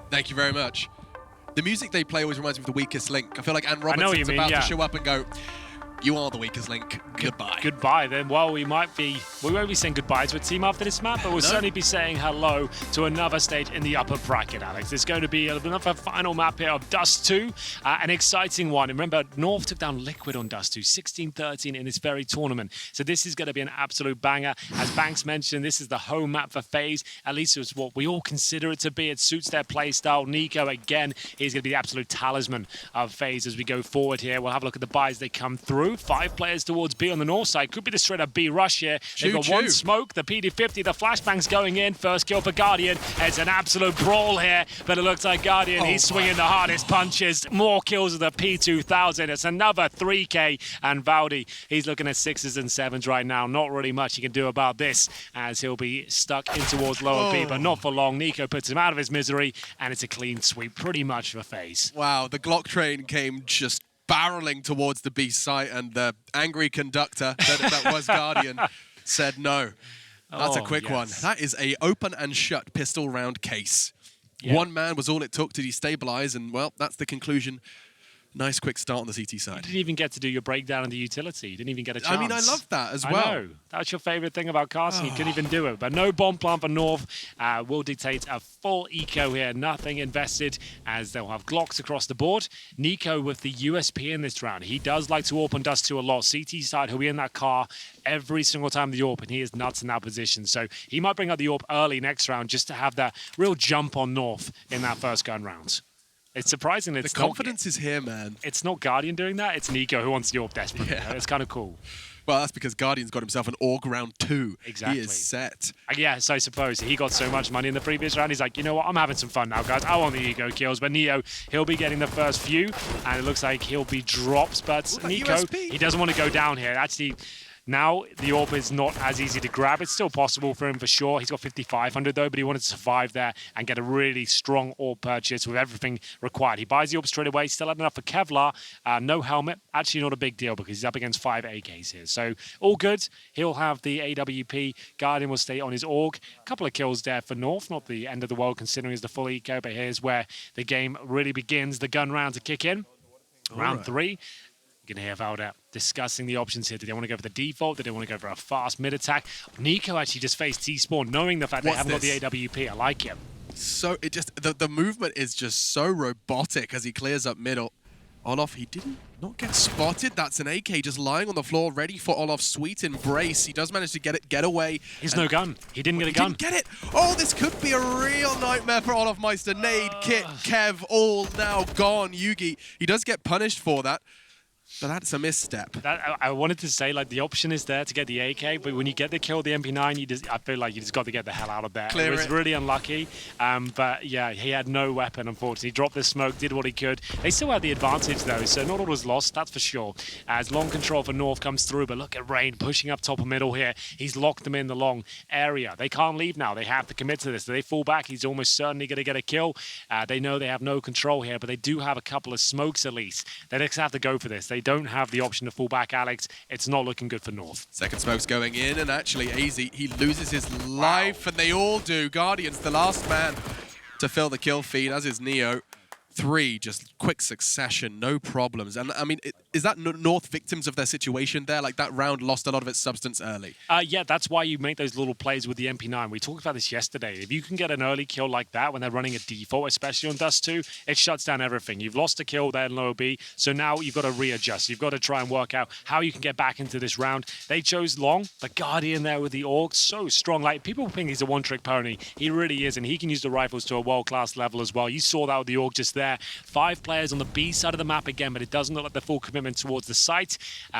Thank you very much. The music they play always reminds me of The Weakest Link. I feel like Anne Robinson's mean, about yeah. to show up and go, you are the weakest link. Goodbye. Goodbye. Then, well, we won't be saying goodbye to a team after this map, but we'll certainly be saying hello to another stage in the upper bracket, Alex. There's going to be another final map here of Dust2, an exciting one. And remember, North took down Liquid on Dust2, 16-13 in this very tournament. So this is going to be an absolute banger. As Banks mentioned, this is the home map for FaZe. At least it's what we all consider it to be. It suits their play style. Nico, again, is going to be the absolute talisman of FaZe as we go forward here. We'll have a look at the buys they come through. 5 players towards B on the north side. Could be the straight up B rush here. They've got one smoke. The PD-50, the flashbang's going in. First kill for Guardian. It's an absolute brawl here, but it looks like Guardian, he's swinging the hardest punches. More kills with the P2000. It's another 3K, and Valdi, he's looking at 6s and 7s right now. Not really much he can do about this, as he'll be stuck in towards lower B, but not for long. Nico puts him out of his misery, and it's a clean sweep pretty much for FaZe. Wow, the Glock train came just barreling towards the B site, and the angry conductor that was Guardian said no. That's a quick one. That is a open and shut pistol round case. One man was all it took to destabilize, and well, that's the conclusion. Nice quick start on the CT side. You didn't even get to do your breakdown of the utility. You didn't even get a chance. I mean, I love that as well. I know. That's your favorite thing about casting. You couldn't even do it. But no bomb plant for North. Will dictate a full eco here. Nothing invested, as they'll have Glocks across the board. Nico with the USP in this round. He does like to AWP on Dust2 a lot. CT side, he'll be in that car every single time the AWP, and he is nuts in that position. So he might bring out the AWP early next round just to have that real jump on North in that first gun round. It's surprising. The confidence is here, man. It's not Guardian doing that. It's Nico who wants the AWP desperately. Yeah. It's kind of cool. Well, that's because Guardian's got himself an AUG round 2. Exactly. He is set. Yes, I suppose. He got so much money in the previous round. He's like, you know what? I'm having some fun now, guys. I want the ego kills. But Neo, he'll be getting the first few. And it looks like he'll be dropped. But Nico, he doesn't want to go down here. Actually, now the AWP is not as easy to grab. It's still possible for him for sure. He's got 5,500 though, but he wanted to survive there and get a really strong AWP purchase with everything required. He buys the AWP straight away. Still had enough for Kevlar. No helmet. Actually not a big deal because he's up against 5 AKs here. So all good. He'll have the AWP. Guardian will stay on his AUG. A couple of kills there for North. Not the end of the world considering it's the full eco, but here's where the game really begins. The gun round to kick in. Round 3. You can hear Valda discussing the options here. Do they want to go for the default? Do they want to go for a fast mid attack? Nico actually just faced T-Spawn, knowing the fact they haven't got the AWP. I like him. So it just the movement is just so robotic as he clears up middle. Olof, he didn't not get spotted. That's an AK just lying on the floor, ready for Olof's sweet embrace. He does manage to get away. He's no gun. He didn't get a gun. He didn't get it. Oh, this could be a real nightmare for Olof Meister. Nade, Kit, Kev, all now gone. Yugi, he does get punished for that. But that's a misstep. I wanted to say, like, the option is there to get the AK, but when you get the kill, the MP9, I feel like you just got to get the hell out of there. Clear it was really unlucky, but yeah, he had no weapon, unfortunately. He dropped the smoke, did what he could. They still had the advantage, though, so not all was lost, that's for sure. As long control for North comes through, but look at Rain pushing up top of middle here. He's locked them in the long area. They can't leave now. They have to commit to this. If they fall back, he's almost certainly going to get a kill. They know they have no control here, but they do have a couple of smokes at least. They just have to go for this. They don't have the option to fall back, Alex. It's not looking good for North. Second smoke's going in, and actually AZ, he loses his life, and they all do. Guardian's the last man to fill the kill feed, as is Neo. 3, just quick succession, no problems. And I mean, is that North victims of their situation there? Like that round lost a lot of its substance early. Yeah, that's why you make those little plays with the MP9. We talked about this yesterday. If you can get an early kill like that when they're running a default, especially on Dust2, it shuts down everything. You've lost a kill there in low B, so now you've got to readjust. You've got to try and work out how you can get back into this round. They chose long, the Guardian there with the AUG, so strong. Like, people think he's a one-trick pony. He really is, and he can use the rifles to a world-class level as well. You saw that with the AUG just there. 5 players on the B side of the map again, but it doesn't look like the full commitment towards the site.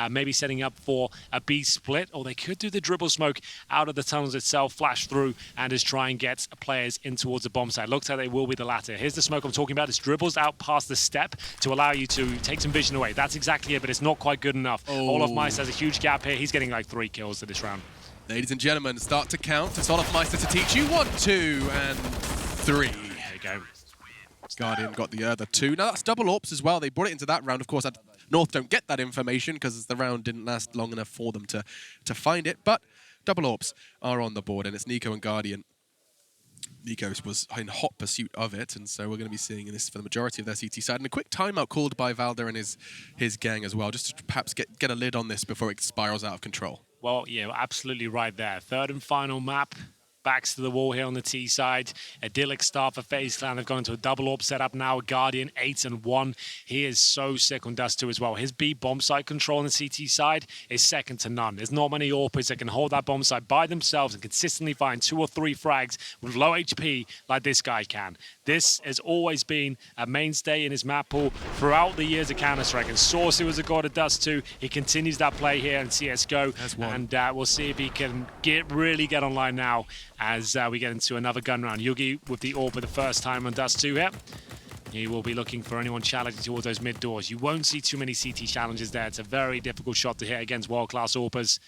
Maybe setting up for a B split, or they could do the dribble smoke out of the tunnels itself, flash through, and just try and get players in towards the bomb site. Looks like they will be the latter. Here's the smoke I'm talking about. It's dribbles out past the step to allow you to take some vision away. That's exactly it, but it's not quite good enough. Olof Meister has a huge gap here. He's getting like 3 kills to this round. Ladies and gentlemen, start to count. It's Olof Meister to teach you. 1, 2, and 3. There you go. Guardian got the other 2. Now that's double AWPs as well. They brought it into that round. Of course, North don't get that information because the round didn't last long enough for them to find it. But double AWPs are on the board, and it's Nico and Guardian. NiKo was in hot pursuit of it, and so we're going to be seeing this for the majority of their CT side. And a quick timeout called by Valda and his gang as well, just to perhaps get a lid on this before it spirals out of control. Well, yeah, absolutely right there. Third and final map. Backs to the wall here on the T side. Idyllic start for FaZe Clan. They've gone into a double AWP setup now. Guardian 8-1. He is so sick on Dust2 as well. His B bomb site control on the CT side is second to none. There's not many AWPers that can hold that bomb site by themselves and consistently find 2 or 3 frags with low HP like this guy can. This has always been a mainstay in his map pool throughout the years of Counter-Strike. And Saucy was a god of Dust2. He continues that play here in CSGO. And we'll see if he can really get online now as we get into another gun round. Yugi with the AWP for the first time on Dust2 here. He will be looking for anyone challenging towards those mid doors. You won't see too many CT challenges there. It's a very difficult shot to hit against world-class AWPers.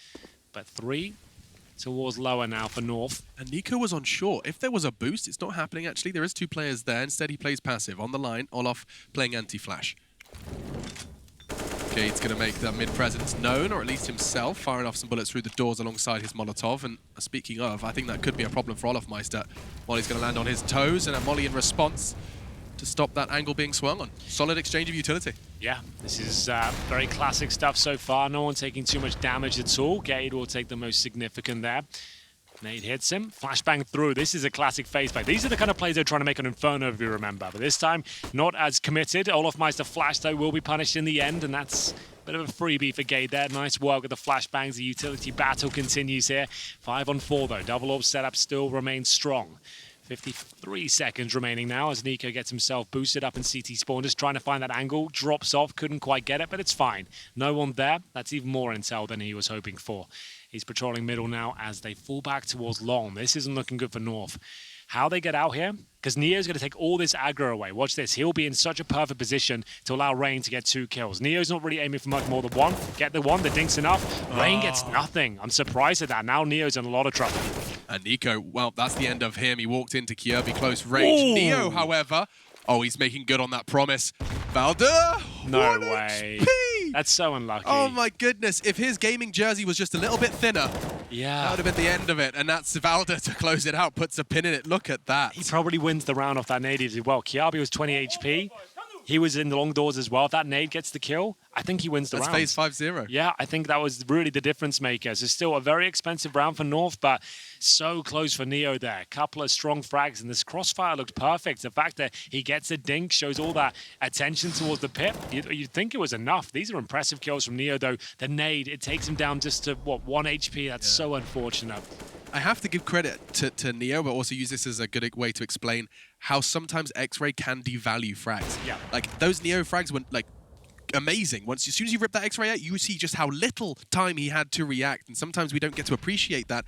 But 3 towards lower now for North. And NiKo was on short. If there was a boost, it's not happening actually. There is 2 players there. Instead, he plays passive. On the line, Olof playing anti-flash. Gade's going to make that mid-presence known, or at least himself, firing off some bullets through the doors alongside his Molotov. And speaking of, I think that could be a problem for Olofmeister. Molly's going to land on his toes, and a Molly in response to stop that angle being swung on. Solid exchange of utility. Yeah, this is very classic stuff so far. No one taking too much damage at all. Gade will take the most significant there. Nade hits him. Flashbang through. This is a classic FaZe play. These are the kind of plays they're trying to make an Inferno, if you remember. But this time, not as committed. Olofmeister flash, though, will be punished in the end, and that's a bit of a freebie for Gade there. Nice work with the flashbangs. The utility battle continues here. 5-on-4, though. Double AWP setup still remains strong. 53 seconds remaining now as NiKo gets himself boosted up in CT spawn, just trying to find that angle. Drops off, couldn't quite get it, but it's fine. No one there. That's even more intel than he was hoping for. He's patrolling middle now as they fall back towards long. This isn't looking good for North. How they get out here? Because Neo's going to take all this aggro away. Watch this. He'll be in such a perfect position to allow Rain to get 2 kills. Neo's not really aiming for much more than 1. Get the 1. The dink's enough. Rain gets nothing. I'm surprised at that. Now Neo's in a lot of trouble. And NiKo, well, that's the end of him. He walked into Kjaerbye close range. Ooh. Neo, however, he's making good on that promise. Valda! No way. HP! That's so unlucky. Oh my goodness. If his gaming jersey was just a little bit thinner, yeah, that would have been the end of it. And that's Valda to close it out, puts a pin in it. Look at that. He probably wins the round off that nade as well. Kjaerbye was 20 HP. He was in the long doors as well. If that nade gets the kill, I think he wins the round. That's FaZe 5-0. Yeah, I think that was really the difference makers. It's still a very expensive round for North, but so close for Neo there. Couple of strong frags, and this crossfire looked perfect. The fact that he gets a dink shows all that attention towards the pit. You'd think it was enough. These are impressive kills from Neo, though. The nade, it takes him down just to, 1 HP? That's so unfortunate. I have to give credit to Neo, but also use this as a good way to explain how sometimes X-Ray can devalue frags. Yeah. Like, those Neo frags were, like, amazing. As soon as you rip that X-Ray out, you see just how little time he had to react, and sometimes we don't get to appreciate that.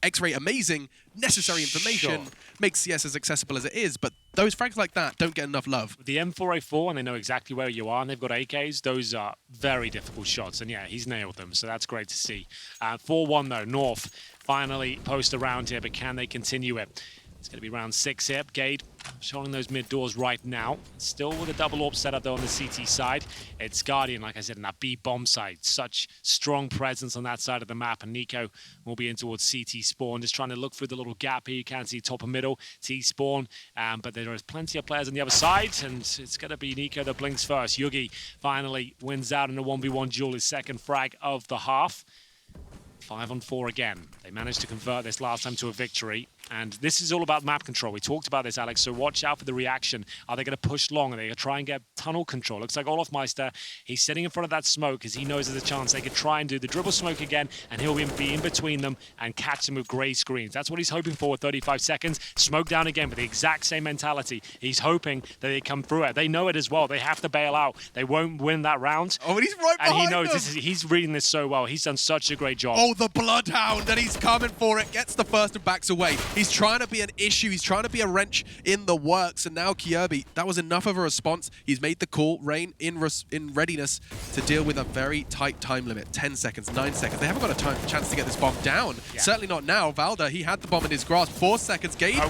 X-Ray, amazing, necessary information, makes CS as accessible as it is, but those frags like that don't get enough love. The M4A4, and they know exactly where you are, and they've got AKs, those are very difficult shots, and yeah, he's nailed them, so that's great to see. 4-1 though, North finally post around here, but can they continue it? It's going to be round 6 here. Gade showing those mid doors right now. Still with a double AWP setup though on the CT side. It's Guardian, like I said, in that B bomb side. Such strong presence on that side of the map. And NiKo will be in towards CT spawn, just trying to look through the little gap here. You can see top and middle, T spawn. But there is plenty of players on the other side. And it's going to be NiKo that blinks first. Yugi finally wins out in a 1v1 duel, his second frag of the half. 5-on-4 again. They managed to convert this last time to a victory. And this is all about map control. We talked about this, Alex, so watch out for the reaction. Are they going to push long? Are they going to try and get tunnel control? Looks like Olofmeister, he's sitting in front of that smoke because he knows there's a chance they could try and do the dribble smoke again, and he'll be in between them and catch them with grey screens. That's what he's hoping for with 35 seconds. Smoke down again with the exact same mentality. He's hoping that they come through it. They know it as well. They have to bail out. They won't win that round. Oh, and he's right behind And he knows them. He's reading this so well. He's done such a great job. Oh, the Bloodhound, and he's coming for it. Gets the first and backs away. He's trying to be an issue. He's trying to be a wrench in the works. And now Kjaerbye, that was enough of a response. He's made the call. Rain in readiness to deal with a very tight time limit. 10 seconds, 9 seconds. They haven't got a chance to get this bomb down. Yeah. Certainly not now. Valda, he had the bomb in his grasp. 4 seconds. Gade,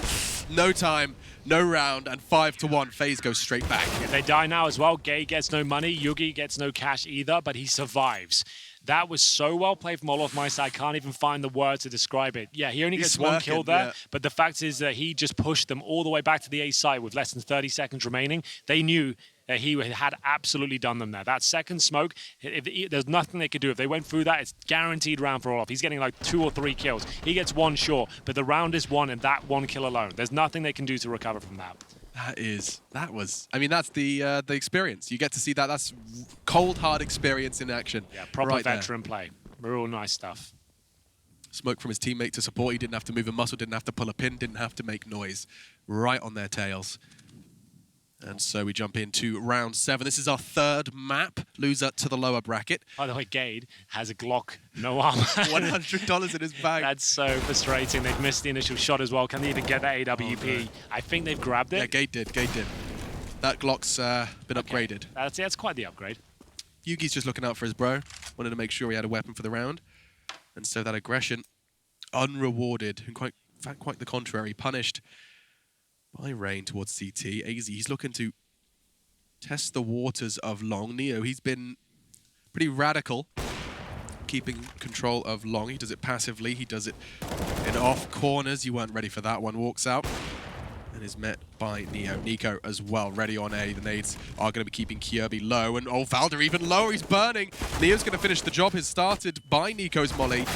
no time. No round, and 5-1. FaZe goes straight back. They die now as well. Gay gets no money. Yugi gets no cash either, but he survives. That was so well played from Olofmeister, I can't even find the words to describe it. Yeah, he only He's gets one kill there, yeah. but the fact is that he just pushed them all the way back to the A site with less than 30 seconds remaining. They knew that he had absolutely done them there. That second smoke, there's nothing they could do. If they went through that, it's guaranteed round for Olof. He's getting like 2 or 3 kills. He gets one, sure, but the round is won and that one kill alone. There's nothing they can do to recover from that. That was. I mean, that's the experience. You get to see that. That's cold, hard experience in action. Yeah, proper right veteran play. Real nice stuff. Smoke from his teammate to support. He didn't have to move a muscle, didn't have to pull a pin, didn't have to make noise. Right on their tails. And so we jump into round 7. This is our 3rd map, loser to the lower bracket. By the way, Gade has a Glock, no armor. $100 in his bag. That's so frustrating. They've missed the initial shot as well. Can they even get that AWP? Oh, no. I think they've grabbed it. Yeah, Gade did. That Glock's been upgraded. That's quite the upgrade. Yugi's just looking out for his bro. Wanted to make sure he had a weapon for the round. And so that aggression, unrewarded, and quite the contrary, punished by Rain towards CT. AZ, he's looking to test the waters of Long. Neo, he's been pretty radical, keeping control of Long. He does it passively. He does it in off corners. You weren't ready for that one. Walks out and is met by Neo. Nico as well, ready on A. The nades are going to be keeping Kirby low. And oh, Valder even lower. He's burning. Neo's going to finish the job. Is started by Nico's molly.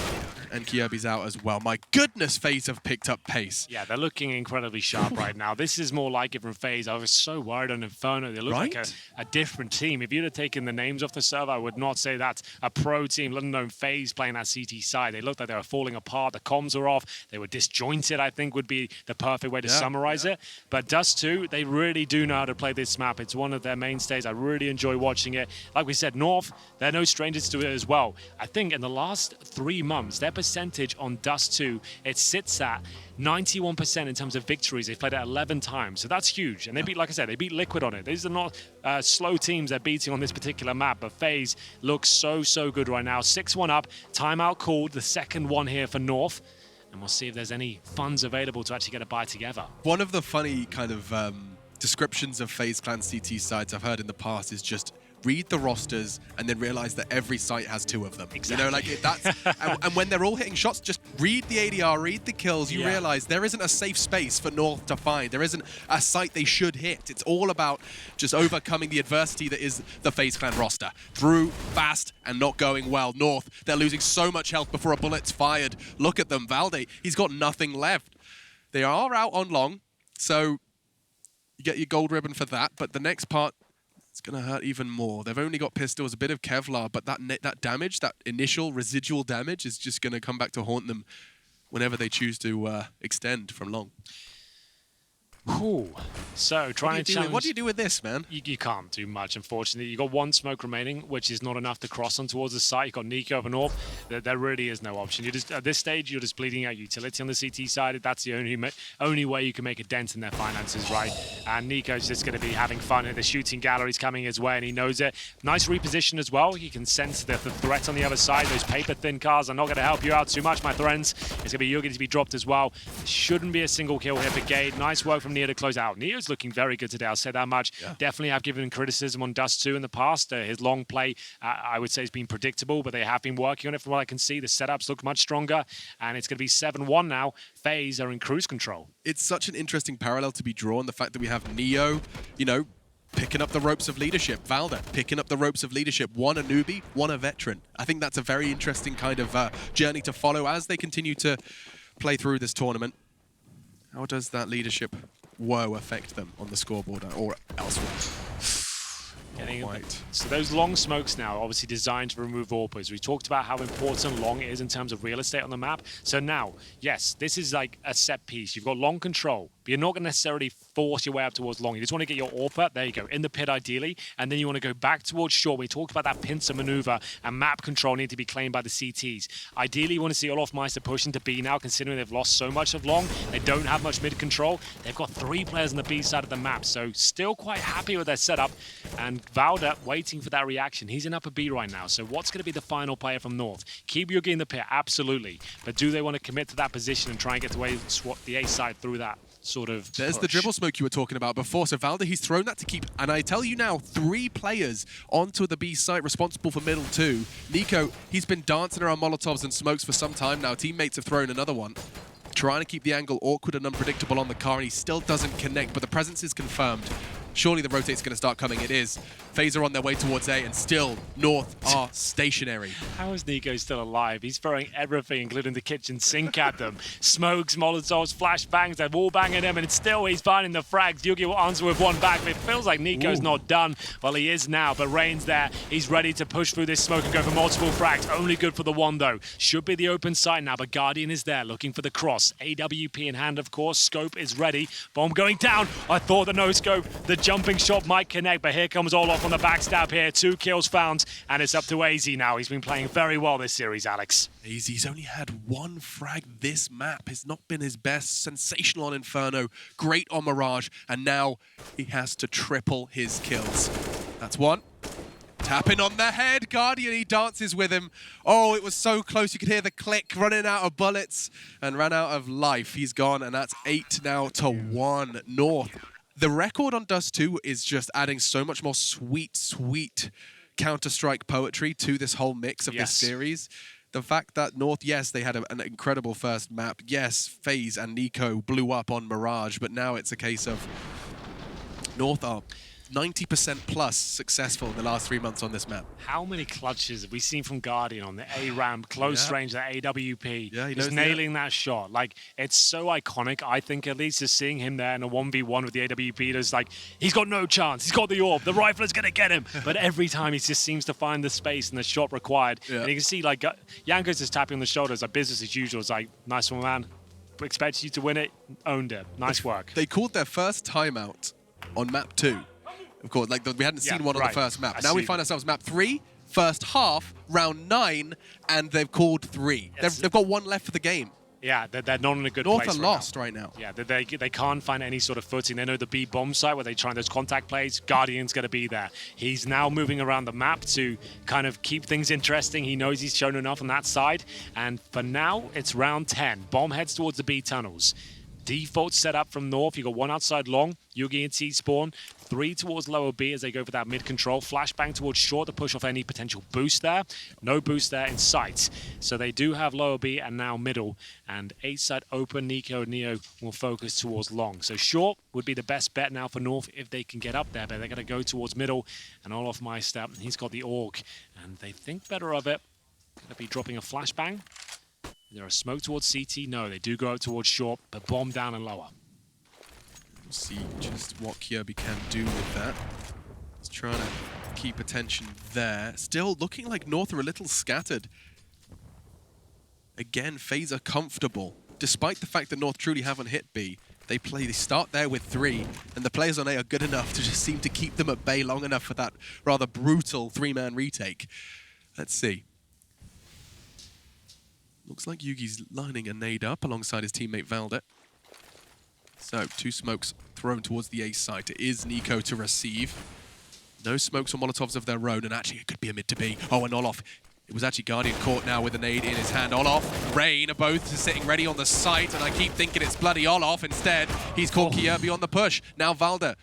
And Kirby's out as well. My goodness, FaZe have picked up pace. Yeah, they're looking incredibly sharp right now. This is more like it from FaZe. I was so worried on Inferno. They look like a different team. If you'd have taken the names off the server, I would not say that's a pro team, let alone FaZe playing that CT side. They looked like they were falling apart. The comms were off. They were disjointed, I think would be the perfect way to summarize it. But Dust2, they really do know how to play this map. It's one of their mainstays. I really enjoy watching it. Like we said, North, they're no strangers to it as well. I think in the last 3 months, their percentage on Dust2, it sits at 91% in terms of victories. They've played it 11 times, so that's huge. And they beat, like I said, they beat Liquid on it. These are not slow teams they're beating on this particular map, but FaZe looks so good right now. 6-1 up, timeout called, the second one here for North. And we'll see if there's any funds available to actually get a buy together. One of the funny kind of descriptions of FaZe Clan CT sides I've heard in the past is just read the rosters and then realize that every site has 2 of them. Exactly. You know, like that's and when they're all hitting shots, just read the ADR, read the kills. You realize there isn't a safe space for North to find. There isn't a site they should hit. It's all about just overcoming the adversity that is the FaZe Clan roster. Through, fast, and not going well. North, they're losing so much health before a bullet's fired. Look at them. Valde, he's got nothing left. They are out on Long, so you get your gold ribbon for that. But the next part, it's going to hurt even more. They've only got pistols, a bit of Kevlar, but that damage, that initial residual damage is just going to come back to haunt them whenever they choose to extend from Long. Ooh. So trying to challenge... What do you do with this, man? You can't do much, unfortunately. You've got 1 smoke remaining, which is not enough to cross on towards the site. You've got Nico over North. There really is no option. You're just, at this stage, you're just bleeding out utility on the CT side. That's the only way you can make a dent in their finances, right? And Nico's just going to be having fun. The shooting gallery's coming his way, and he knows it. Nice reposition as well. He can sense the threat on the other side. Those paper-thin cars are not going to help you out too much, my friends. It's going to be Yugi to be dropped as well. Shouldn't be a single kill here for Gade. Nice work from Neo to close out. Neo's looking very good today, I'll say that much. Yeah. Definitely I've given criticism on Dust2 in the past. His long play, I would say, has been predictable, but they have been working on it from what I can see. The setups look much stronger, and it's going to be 7-1 now. FaZe are in cruise control. It's such an interesting parallel to be drawn, the fact that we have Neo, you know, picking up the ropes of leadership. Valda picking up the ropes of leadership. One a newbie, one a veteran. I think that's a very interesting kind of journey to follow as they continue to play through this tournament. How does that leadership woe affect them on the scoreboard or elsewhere? So those long smokes now are obviously designed to remove AWPers. We talked about how important long is in terms of real estate on the map. So now, yes, this is like a set piece. You've got long control, but you're not going to necessarily force your way up towards long. You just want to get your AWPer, there you go, in the pit ideally, and then you want to go back towards short. We talked about that pincer maneuver and map control need to be claimed by the CTs. Ideally, you want to see Olofmeister push into B now, considering they've lost so much of long. They don't have much mid control. They've got 3 players on the B side of the map, so still quite happy with their setup. And Valda waiting for that reaction. He's in upper B right now, so what's going to be the final player from North? Keep Yugi in the pit, absolutely. But do they want to commit to that position and try and get away swap the A side through that? sort of There's push. the dribble smoke you were talking about before. So Valda, he's thrown that to keep, and I tell you now, 3 players onto the B site responsible for middle 2. Nico, he's been dancing around Molotovs and smokes for some time now. Teammates have thrown another one, trying to keep the angle awkward and unpredictable on the car, and he still doesn't connect, but the presence is confirmed. Surely the rotate's going to start coming. It is. FaZe are on their way towards A, and still North are stationary. How is Nico still alive? He's throwing everything, including the kitchen sink at them. Smokes, Molotovs, flashbangs, they're all banging him, and it's still he's finding the frags. Yugi will answer with one back, but it feels like Nico's not done. Well, he is now, but Rain's there. He's ready to push through this smoke and go for multiple frags. Only good for the one, though. Should be the open side now, but Guardian is there looking for the cross. AWP in hand, of course. Scope is ready. Bomb going down. I thought the no-scope, the jumping shot might connect, but here comes Olof on the backstab here. 2 kills found, and it's up to AZ now. He's been playing very well this series, Alex. AZ's only had 1 frag this map. Has not been his best. Sensational on Inferno, great on Mirage, and now he has to triple his kills. That's 1. Tapping on the head, Guardian, he dances with him. Oh, it was so close, you could hear the click, running out of bullets, and ran out of life. He's gone, and that's 8 now to 1 North. The record on Dust2 is just adding so much more sweet, sweet Counter-Strike poetry to this whole mix of this series. The fact that North, yes, they had an incredible first map. Yes, FaZe and Nico blew up on Mirage, but now it's a case of North are 90% plus successful in the last 3 months on this map. How many clutches have we seen from Guardian on the A ramp, close range, that AWP? Yeah, he just knows nailing that shot. Like, it's so iconic, I think, at least, just seeing him there in a 1v1 with the AWP. There's like, he's got no chance. He's got the orb. The rifle is going to get him. But every time he just seems to find the space and the shot required. And you can see, like, Yanko's just tapping on the shoulders, like, business as usual. It's like, nice one, man. Expected you to win it. Owned it. Nice work. They called their first timeout on map 2. Of course, like we hadn't seen one on the first map. Now we find ourselves map 3, first half, round 9, and they've called 3. They've got 1 left for the game. Yeah, they're not in a good North place are lost right now. Yeah, they can't find any sort of footing. They know the B bomb site where they try those contact plays. Guardian's going to be there. He's now moving around the map to kind of keep things interesting. He knows he's shown enough on that side. And for now, it's round 10. Bomb heads towards the B tunnels. Default setup from North. You got 1 outside long. Yugi and T spawn. 3 towards lower B as they go for that mid control. Flashbang towards short to push off any potential boost there. No boost there in sight. So they do have lower B and now middle. And A side open. Nico and Neo will focus towards long. So short would be the best bet now for North if they can get up there. But they're going to go towards middle. And Olof Meister, he's got the AUG. And they think better of it. Going to be dropping a flashbang. Is there a smoke towards CT? No, they do go out towards short, but bomb down and lower. We'll see just what Kirby can do with that. He's trying to keep attention there. Still looking like North are a little scattered. Again, FaZe are comfortable. Despite the fact that North truly haven't hit B, they start there with 3, and the players on A are good enough to just seem to keep them at bay long enough for that rather brutal 3-man retake. Let's see. Looks like Yugi's lining a nade up alongside his teammate Valda. So, 2 smokes thrown towards the A site. It is Nico to receive. No smokes or Molotovs of their own, and actually it could be a mid to B. Oh, and Olof. It was actually Guardian caught now with a nade in his hand. Olof, Rain are both sitting ready on the site, and I keep thinking it's bloody Olof. Instead, he's caught Kirby on the push. Now Valda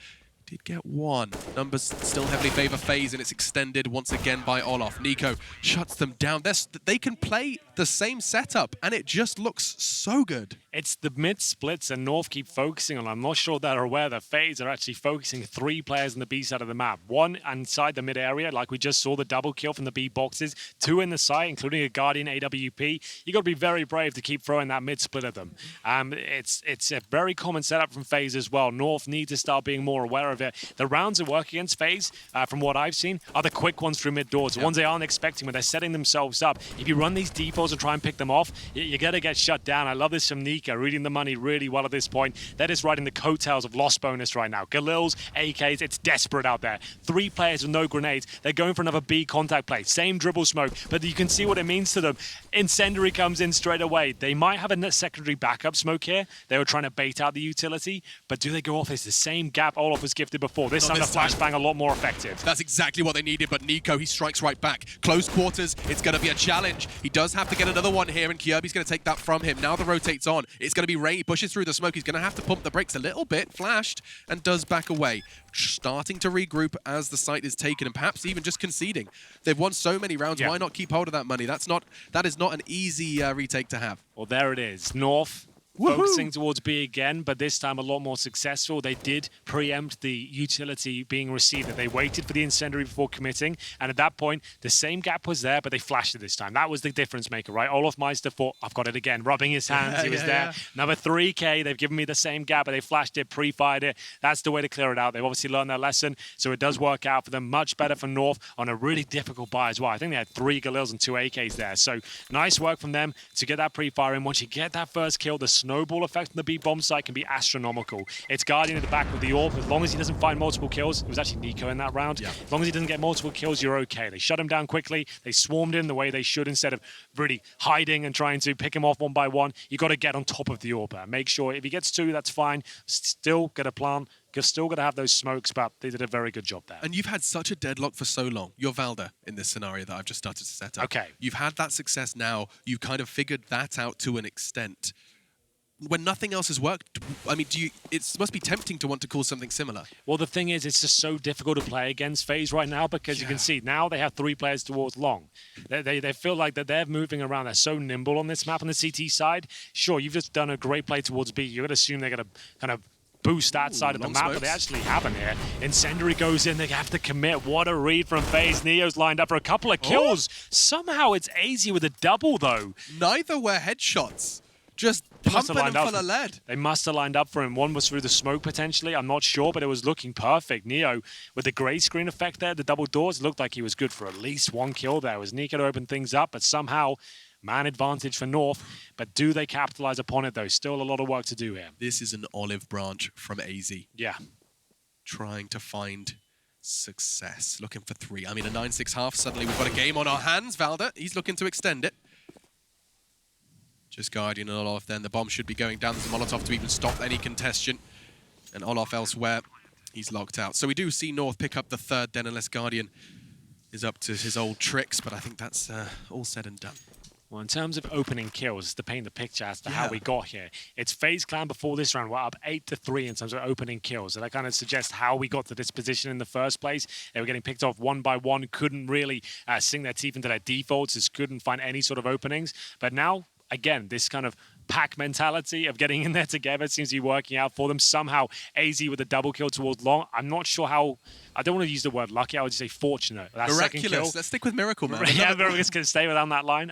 did get 1. Numbers still heavily favor FaZe, and it's extended once again by Olof. Nico shuts them down. They can play the same setup, and it just looks so good. It's the mid splits and North keep focusing on. I'm not sure they're aware that FaZe are actually focusing 3 players on the B side of the map. 1 inside the mid area, like we just saw the double kill from the B boxes. 2 in the site, including a Guardian AWP. You got to be very brave to keep throwing that mid split at them. It's a very common setup from FaZe as well. North need to start being more aware of it. The rounds that work against FaZe, from what I've seen, are the quick ones through mid doors. The ones they aren't expecting when they're setting themselves up. If you run these defaults and try and pick them off, you're going to get shut down. I love this from Nico. Reading the money really well at this point. They're just riding the coattails of lost bonus right now. Galil's, AKs, it's desperate out there. 3 players with no grenades. They're going for another B contact play. Same dribble smoke, but you can see what it means to them. Incendiary comes in straight away. They might have a secondary backup smoke here. They were trying to bait out the utility, but do they go off? It's the same gap Olof was given shifted before. This time the flashbang a lot more effective. That's exactly what they needed, but Nico, he strikes right back. Close quarters, it's going to be a challenge. He does have to get another one here, and Kyobi's going to take that from him. Now the rotate's on. It's going to be Ray. He pushes through the smoke. He's going to have to pump the brakes a little bit. Flashed, and does back away. Starting to regroup as the site is taken, and perhaps even just conceding. They've won so many rounds. Why not keep hold of that money? That is not an easy retake to have. Well, there it is. North focusing towards B again, but this time a lot more successful. They did preempt the utility being received. They waited for the incendiary before committing, and at that point, the same gap was there, but they flashed it this time. That was the difference maker, right? Olaf Meister thought, I've got it again, rubbing his hands. He was there. Another 3K. They've given me the same gap, but they flashed it, pre-fired it. That's the way to clear it out. They've obviously learned their lesson, so it does work out for them. Much better for North on a really difficult buy as well. I think they had 3 Galils and 2 AKs there, so nice work from them to get that pre-fire in. Once you get that first kill, the snowball effect on the B bomb site can be astronomical. It's Guardian in the back with the orb. As long as he doesn't find multiple kills, it was actually Nico in that round. As long as he doesn't get multiple kills, you're okay. They shut him down quickly. They swarmed him the way they should instead of really hiding and trying to pick him off one by one. You got to get on top of the orb. Make sure if he gets 2, that's fine. Still get a plan. You're still going to have those smokes, but they did a very good job there. And you've had such a deadlock for so long. You're Valda in this scenario that I've just started to set up. Okay. You've had that success now. You've kind of figured that out to an extent. When nothing else has worked, I mean, it must be tempting to want to call something similar. Well, the thing is, it's just so difficult to play against FaZe right now because you can see now they have 3 players towards long. They feel like that they're moving around. They're so nimble on this map on the CT side. Sure, you've just done a great play towards B. You're going to assume they're going to kind of boost that side of the map, but they actually haven't here. Incendiary goes in, they have to commit. What a read from FaZe. Neo's lined up for a couple of kills. Somehow it's easy with a double, though. Neither were headshots. Just pumping him full of lead. They must have lined up for him. One was through the smoke, potentially. I'm not sure, but it was looking perfect. Neo, with the grey screen effect there, the double doors, looked like he was good for at least 1 kill there. It was Nico to open things up, but somehow man advantage for North. But do they capitalize upon it, though? Still a lot of work to do here. This is an olive branch from AZ. Yeah. Trying to find success. Looking for 3. I mean, a 9-6 half. Suddenly we've got a game on our hands. Valda, he's looking to extend it. Just Guardian and Olaf then. The bomb should be going down. There's a Molotov to even stop any contention. And Olaf elsewhere. He's locked out. So we do see North pick up the 3rd then, unless Guardian is up to his old tricks. But I think that's all said and done. Well, in terms of opening kills, to paint the picture as to how we got here, it's FaZe Clan before this round. We're up 8-3 in terms of opening kills. So that kind of suggests how we got to this position in the first place. They were getting picked off one by one, couldn't really sink their teeth into their defaults, just couldn't find any sort of openings. But now, again, this kind of pack mentality of getting in there together seems to be working out for them. Somehow, AZ with a double kill towards long. I'm not sure how. I don't want to use the word lucky. I would just say fortunate. That Miraculous. Second kill. Let's stick with miracle, man. Yeah, we're just going to stay without that line.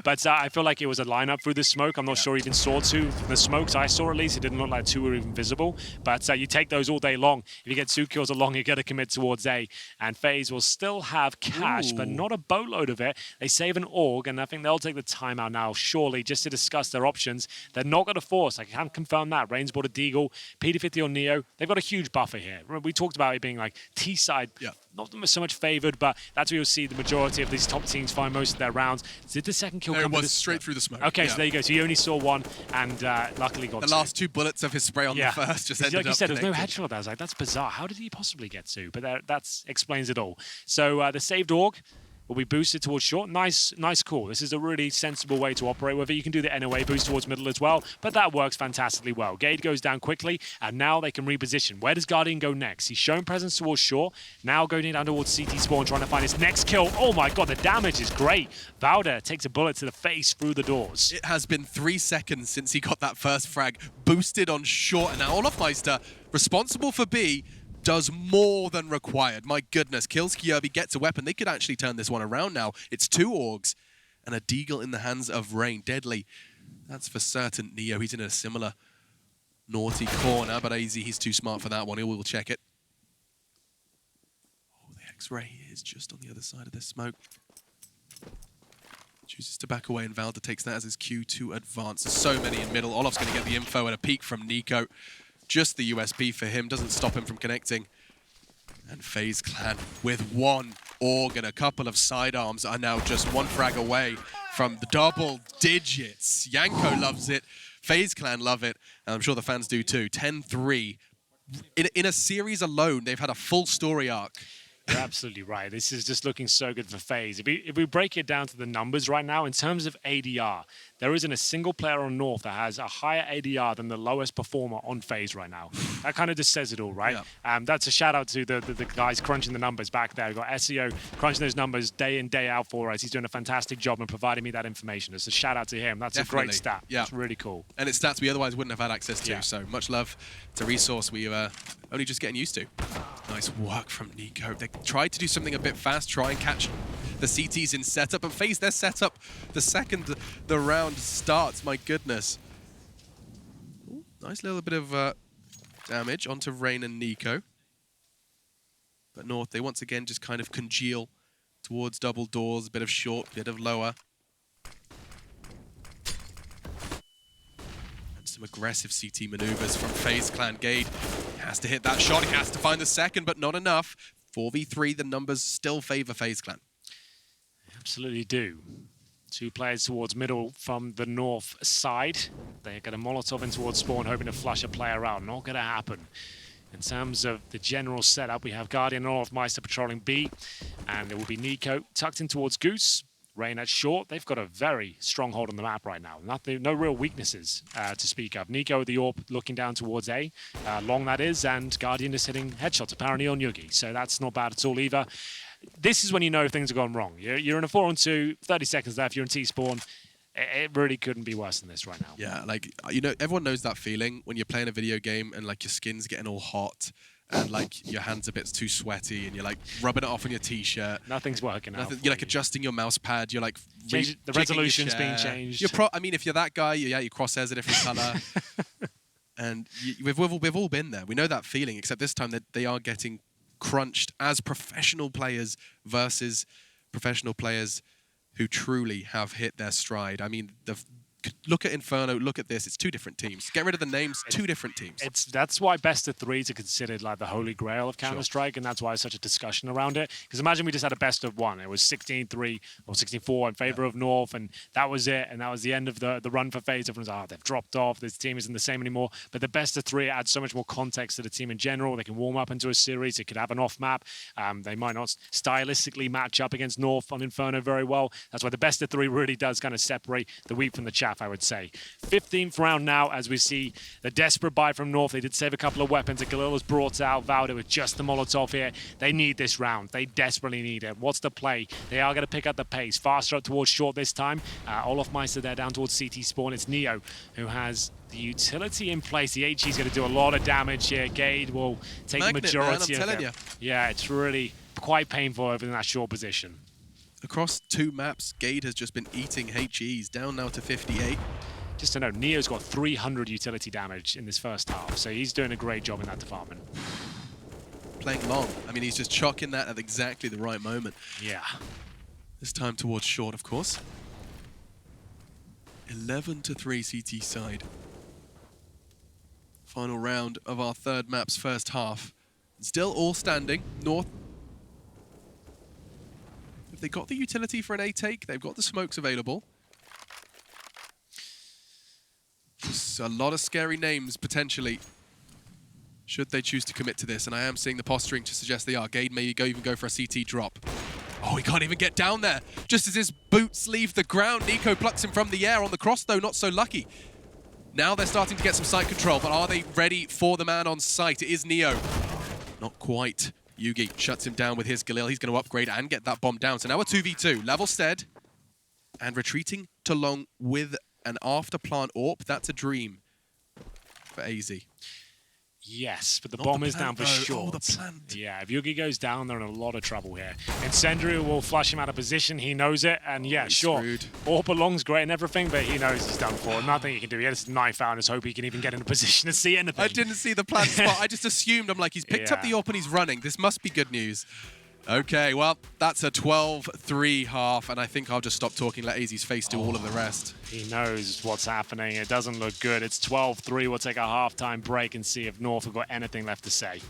But I feel like it was a lineup through the smoke. I'm not sure he even saw 2 from the smokes I saw, at least. It didn't look like 2 were even visible. But you take those all day long. If you get 2 kills along, you got to commit towards A. And FaZe will still have cash, but not a boatload of it. They save an AUG, and I think they'll take the timeout now, surely, just to discuss their options. They're not going to force. I can't confirm that. Reigns bought a Deagle, P50 on Neo. They've got a huge buffer here. We talked about it being like T-side, not so much favored, but that's where you'll see the majority of these top teams find most of their rounds. Did the second kill come straight through the smoke? Okay, so there you go. So you only saw 1 and luckily got 2. The last 2 bullets of his spray on the first just ended up like you said, connected. There was no headshot. I was like, that's bizarre. How did he possibly get 2? But that explains it all. So the saved AUG will be boosted towards short. Nice call. This is a really sensible way to operate with it. You can do the NOA boost towards middle as well, but that works fantastically well. Gade goes down quickly, and now they can reposition. Where does Guardian go next? He's shown presence towards short, now going down towards CT spawn, trying to find his next kill. Oh my god, the damage is great. Valda takes a bullet to the face through the doors. It has been 3 seconds since he got that first frag, boosted on short, and now Olaf Meister, responsible for B, does more than required. My goodness, kills Kyobi, gets a weapon. They could actually turn this one around now. It's 2 AUGs and a Deagle in the hands of Rain. Deadly. That's for certain. Neo, he's in a similar naughty corner, but AZ, he's too smart for that one. He will check it. Oh, the X-ray is just on the other side of the smoke. Chooses to back away, and Valda takes that as his cue to advance. There's so many in middle. Olaf's going to get the info and a peek from Nico. Just the USB for him, doesn't stop him from connecting. And FaZe Clan with 1 AUG and a couple of sidearms are now just 1 frag away from the double digits. Yanko loves it, FaZe Clan love it, and I'm sure the fans do too. 10-3 in a series alone, they've had a full story arc. You're absolutely right. This is just looking so good for FaZe. If we break it down to the numbers right now, in terms of ADR, there isn't a single player on North that has a higher ADR than the lowest performer on FaZe right now. That kind of just says it all, right? Yeah. That's a shout out to the guys crunching the numbers back there. We've got SEO crunching those numbers day in, day out for us. He's doing a fantastic job in providing me that information. It's a shout out to him. That's Definitely. a great stat. Yeah. It's really cool. And it's stats we otherwise wouldn't have had access to. Yeah. So much love. It's a resource we are only just getting used to. Nice work from Nico. They tried to do something a bit fast, try and catch the CTs in setup, and FaZe their setup the second the round starts. My goodness. Ooh, nice little bit of damage onto Rain and Nico. But North, they once again just kind of congeal towards double doors, a bit of short, bit of lower. And some aggressive CT maneuvers from FaZe Clan. Gade has to hit that shot, he has to find the second, but not enough. 4v3, the numbers still favor FaZe Clan. Absolutely do. Two players towards middle from the North side. They're going to Molotov in towards spawn, hoping to flush a player out. Not going to happen. In terms of the general setup, we have Guardian and Olofmeister patrolling B, and it will be Nico tucked in towards Goose. Rain at short. They've got a very strong hold on the map right now. No real weaknesses to speak of. Nico with the AWP looking down towards A. Long that is, and Guardian is hitting headshots apparently on Yugi. So that's not bad at all either. This is when you know things have gone wrong. You're in a 4-on-2, 30 seconds left, you're in T-spawn. It really couldn't be worse than this right now. Yeah, like, you know, everyone knows that feeling when you're playing a video game and like your skin's getting all hot and like your hands a bit too sweaty and you're like rubbing it off on your t-shirt. Nothing's working out. You're like adjusting your mouse pad. You're like the resolution's being changed. I mean, if you're that guy, your crosshairs a different color. And we've all been there. We know that feeling, except this time that they are getting crunched as professional players versus professional players who truly have hit their stride. I mean, look at Inferno, look at this. It's two different teams. Get rid of the names, two different teams. That's why best of threes are considered like the holy grail of Counter-Strike, and that's why there's such a discussion around it. Because imagine we just had a best of one. It was 16-3 or 16-4 in favor of North, and that was it. And that was the end of the run for FaZe. Everyone's like, they've dropped off. This team isn't the same anymore. But the best of three adds so much more context to the team in general. They can warm up into a series. It could have an off map. They might not stylistically match up against North on Inferno very well. That's why the best of three really does kind of separate the wheat from the chaff, I would say. 15th round now as we see the desperate buy from North. They did save a couple of weapons that Galila's brought out. Valda with just the Molotov here. They need this round. They desperately need it. What's the play? They are going to pick up the pace. Faster up towards short this time. Olofmeister there down towards CT spawn. It's Neo who has the utility in place. The HE is going to do a lot of damage here. Gade will take the majority of it. Yeah, it's really quite painful over in that short position. Across two maps, Gade has just been eating HEs, down now to 58. Just to know, Neo's got 300 utility damage in this first half, so he's doing a great job in that department. Playing long. I mean, he's just chucking that at exactly the right moment. Yeah. This time towards short, of course. 11-3 CT side. Final round of our third map's first half. Still all standing. North. If they got the utility for an A take, they've got the smokes available. Just a lot of scary names, potentially, should they choose to commit to this. And I am seeing the posturing to suggest they are. Gade may even go for a CT drop. Oh, he can't even get down there. Just as his boots leave the ground, Nico plucks him from the air. On the cross, though, not so lucky. Now they're starting to get some site control, but are they ready for the man on site? It is Neo. Not quite. Yugi shuts him down with his Galil. He's going to upgrade and get that bomb down. So now a 2v2. Level stead. And retreating to long with an after plant AWP. That's a dream for AZ. Yes, but the bomb is down for short. Oh, the plant. Yeah, if Yugi goes down, they're in a lot of trouble here. Incendiary will flush him out of position. He knows it, and yeah, sure. AWP along's great and everything, but he knows he's done for. Nothing he can do. He has his knife out and just hope he can even get in a position to see anything. I didn't see the plant spot. I just assumed, I'm like, he's picked up the AWP and he's running. This must be good news. Okay, well, that's a 12-3 half, and I think I'll just stop talking, let AZ's face do all of the rest. He knows what's happening. It doesn't look good. It's 12-3. We'll take a halftime break and see if North have got anything left to say.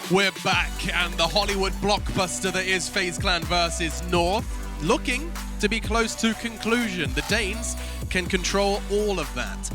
We're back, and the Hollywood blockbuster that is FaZe Clan versus North, looking to be close to conclusion. The Danes can control all of that.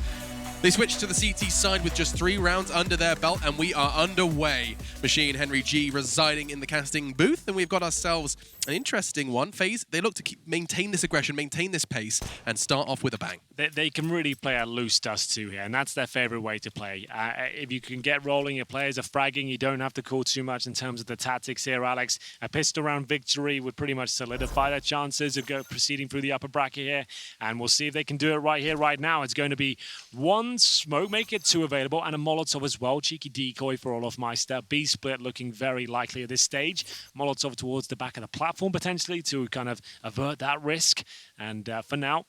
They switch to the CT side with just 3 rounds under their belt, and we are underway. Machine Henry G residing in the casting booth, and we've got ourselves an interesting one. FaZe, they look to maintain this aggression, maintain this pace, and start off with a bang. They can really play a loose Dust2 here, and that's their favorite way to play. If you can get rolling, your players are fragging, you don't have to call too much in terms of the tactics here, Alex. A pistol round victory would pretty much solidify their chances of proceeding through the upper bracket here, and we'll see if they can do it right here, right now. It's going to be 1 smoke, make it 2 available, and a Molotov as well. Cheeky decoy for Olofmeister. B split looking very likely at this stage. Molotov towards the back of the platform potentially to kind of avert that risk. And for now,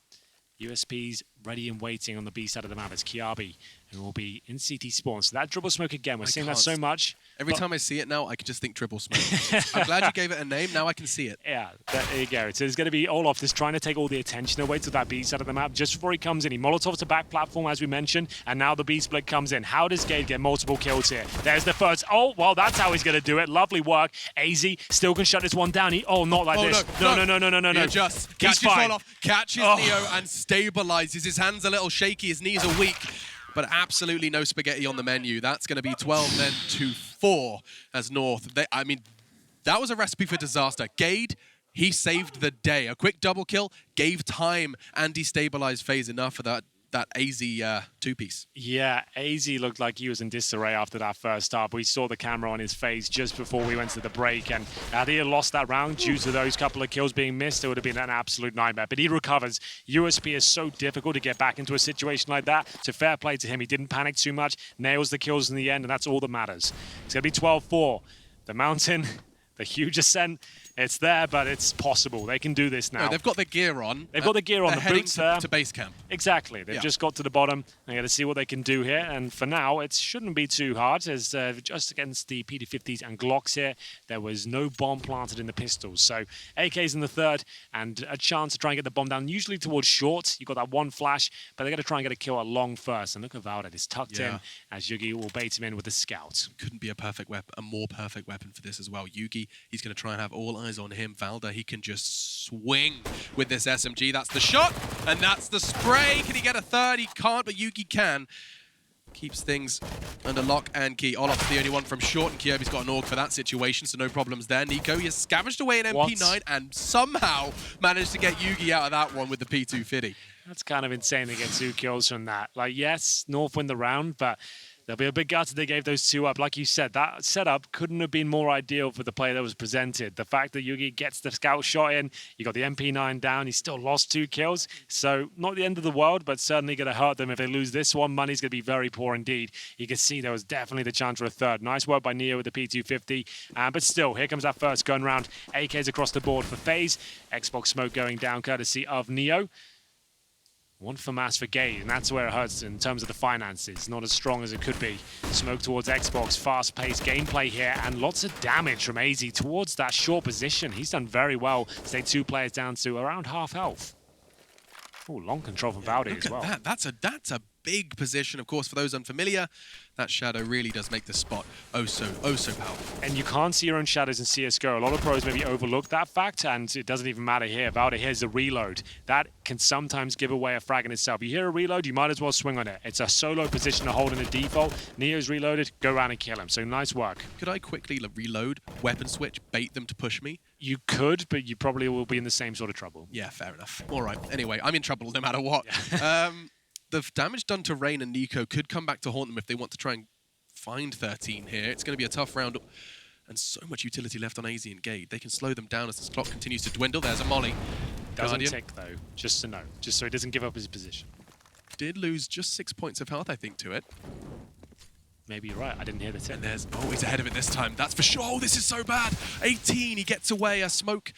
USP's ready and waiting on the B side of the map. It's Kiabi who will be in CT spawn. So that dribble smoke again. We're seeing that so much. Every time I see it now, I can just think dribble smoke. I'm glad you gave it a name. Now I can see it. Yeah, there you go. So it's going to be Olof just trying to take all the attention away to that B side of the map just before he comes in. He Molotovs to back platform, as we mentioned, and now the B split comes in. How does Gade get multiple kills here? There's the first. Oh, well, that's how he's going to do it. Lovely work. AZ still can shut this one down. Not like this. No. He just catches Olof, catches Neo, and stabilizes. His hands a little shaky. His knees are weak. But absolutely no spaghetti on the menu. That's going to be 12 then to 4 as North. I mean, that was a recipe for disaster. Gade, he saved the day. A quick double kill, gave time, and destabilized FaZe enough for that AZ 2-piece. Yeah, AZ looked like he was in disarray after that first half. We saw the camera on his face just before we went to the break, and had he lost that round due to those couple of kills being missed, it would have been an absolute nightmare. But he recovers. USP is so difficult to get back into a situation like that, so fair play to him. He didn't panic too much, nails the kills in the end, and that's all that matters. It's going to be 12-4. The mountain, the huge ascent, it's there, but it's possible. They can do this now. No, they've got the gear on. They've got the gear on. The boots there. To base camp. Exactly. They've just got to the bottom. They're going to see what they can do here. And for now, it shouldn't be too hard. As just against the PD50s and Glocks here, there was no bomb planted in the pistols. So AK's in the third, and a chance to try and get the bomb down, usually towards short. You've got that one flash, but they're going to try and get a kill at long first. And look at Valda. It's tucked in as Yugi will bait him in with the scout. Couldn't be a perfect weapon, a more perfect weapon for this as well. Yugi, he's going to try and have all eyes on him. Valda, he can just swing with this SMG. That's the shot, and that's the spray. Can he get a third? He can't, but Yugi can. Keeps things under lock and key. Olof's the only one from short, and Kyobi's got an AUG for that situation, so no problems there. Nico, he has scavenged away an MP9 and somehow managed to get Yugi out of that one with the P250. That's kind of insane to get 2 kills from that. Like, yes, North win the round, but they'll be a bit gutted they gave those 2 up. Like you said, that setup couldn't have been more ideal for the play that was presented. The fact that Yugi gets the scout shot in, you got the MP9 down, he still lost 2 kills. So not the end of the world, but certainly going to hurt them if they lose this one. Money's going to be very poor indeed. You can see there was definitely the chance for a third. Nice work by Neo with the P250. But still, here comes that first gun round. AKs across the board for FaZe. Xbox smoke going down courtesy of Neo. 1 for mass for Gade, and that's where it hurts in terms of the finances. Not as strong as it could be. Smoke towards Xbox, fast-paced gameplay here, and lots of damage from AZ towards that short position. He's done very well to stay 2 players down to around half health. Oh, long control from Valdi as well. That's a big position, of course, for those unfamiliar. That shadow really does make the spot oh so powerful. And you can't see your own shadows in CSGO. A lot of pros maybe overlook that fact, and it doesn't even matter here. Valda here's the reload. That can sometimes give away a frag in itself. You hear a reload, you might as well swing on it. It's a solo position to hold in the default. Neo's reloaded, go around and kill him. So nice work. Could I quickly reload, weapon switch, bait them to push me? You could, but you probably will be in the same sort of trouble. Yeah, fair enough. All right. Anyway, I'm in trouble no matter what. Yeah. The damage done to Rain and Nico could come back to haunt them if they want to try and find 13 here. It's going to be a tough round, and so much utility left on AZ and Gade. They can slow them down as this clock continues to dwindle. There's a molly. Doesn't tick, though, just to know. Just so he doesn't give up his position. Did lose just 6 points of health, I think, to it. Maybe you're right. I didn't hear the tick. And there's... Oh, he's ahead of it this time. That's for sure. Oh, this is so bad. 18. He gets away. A smoke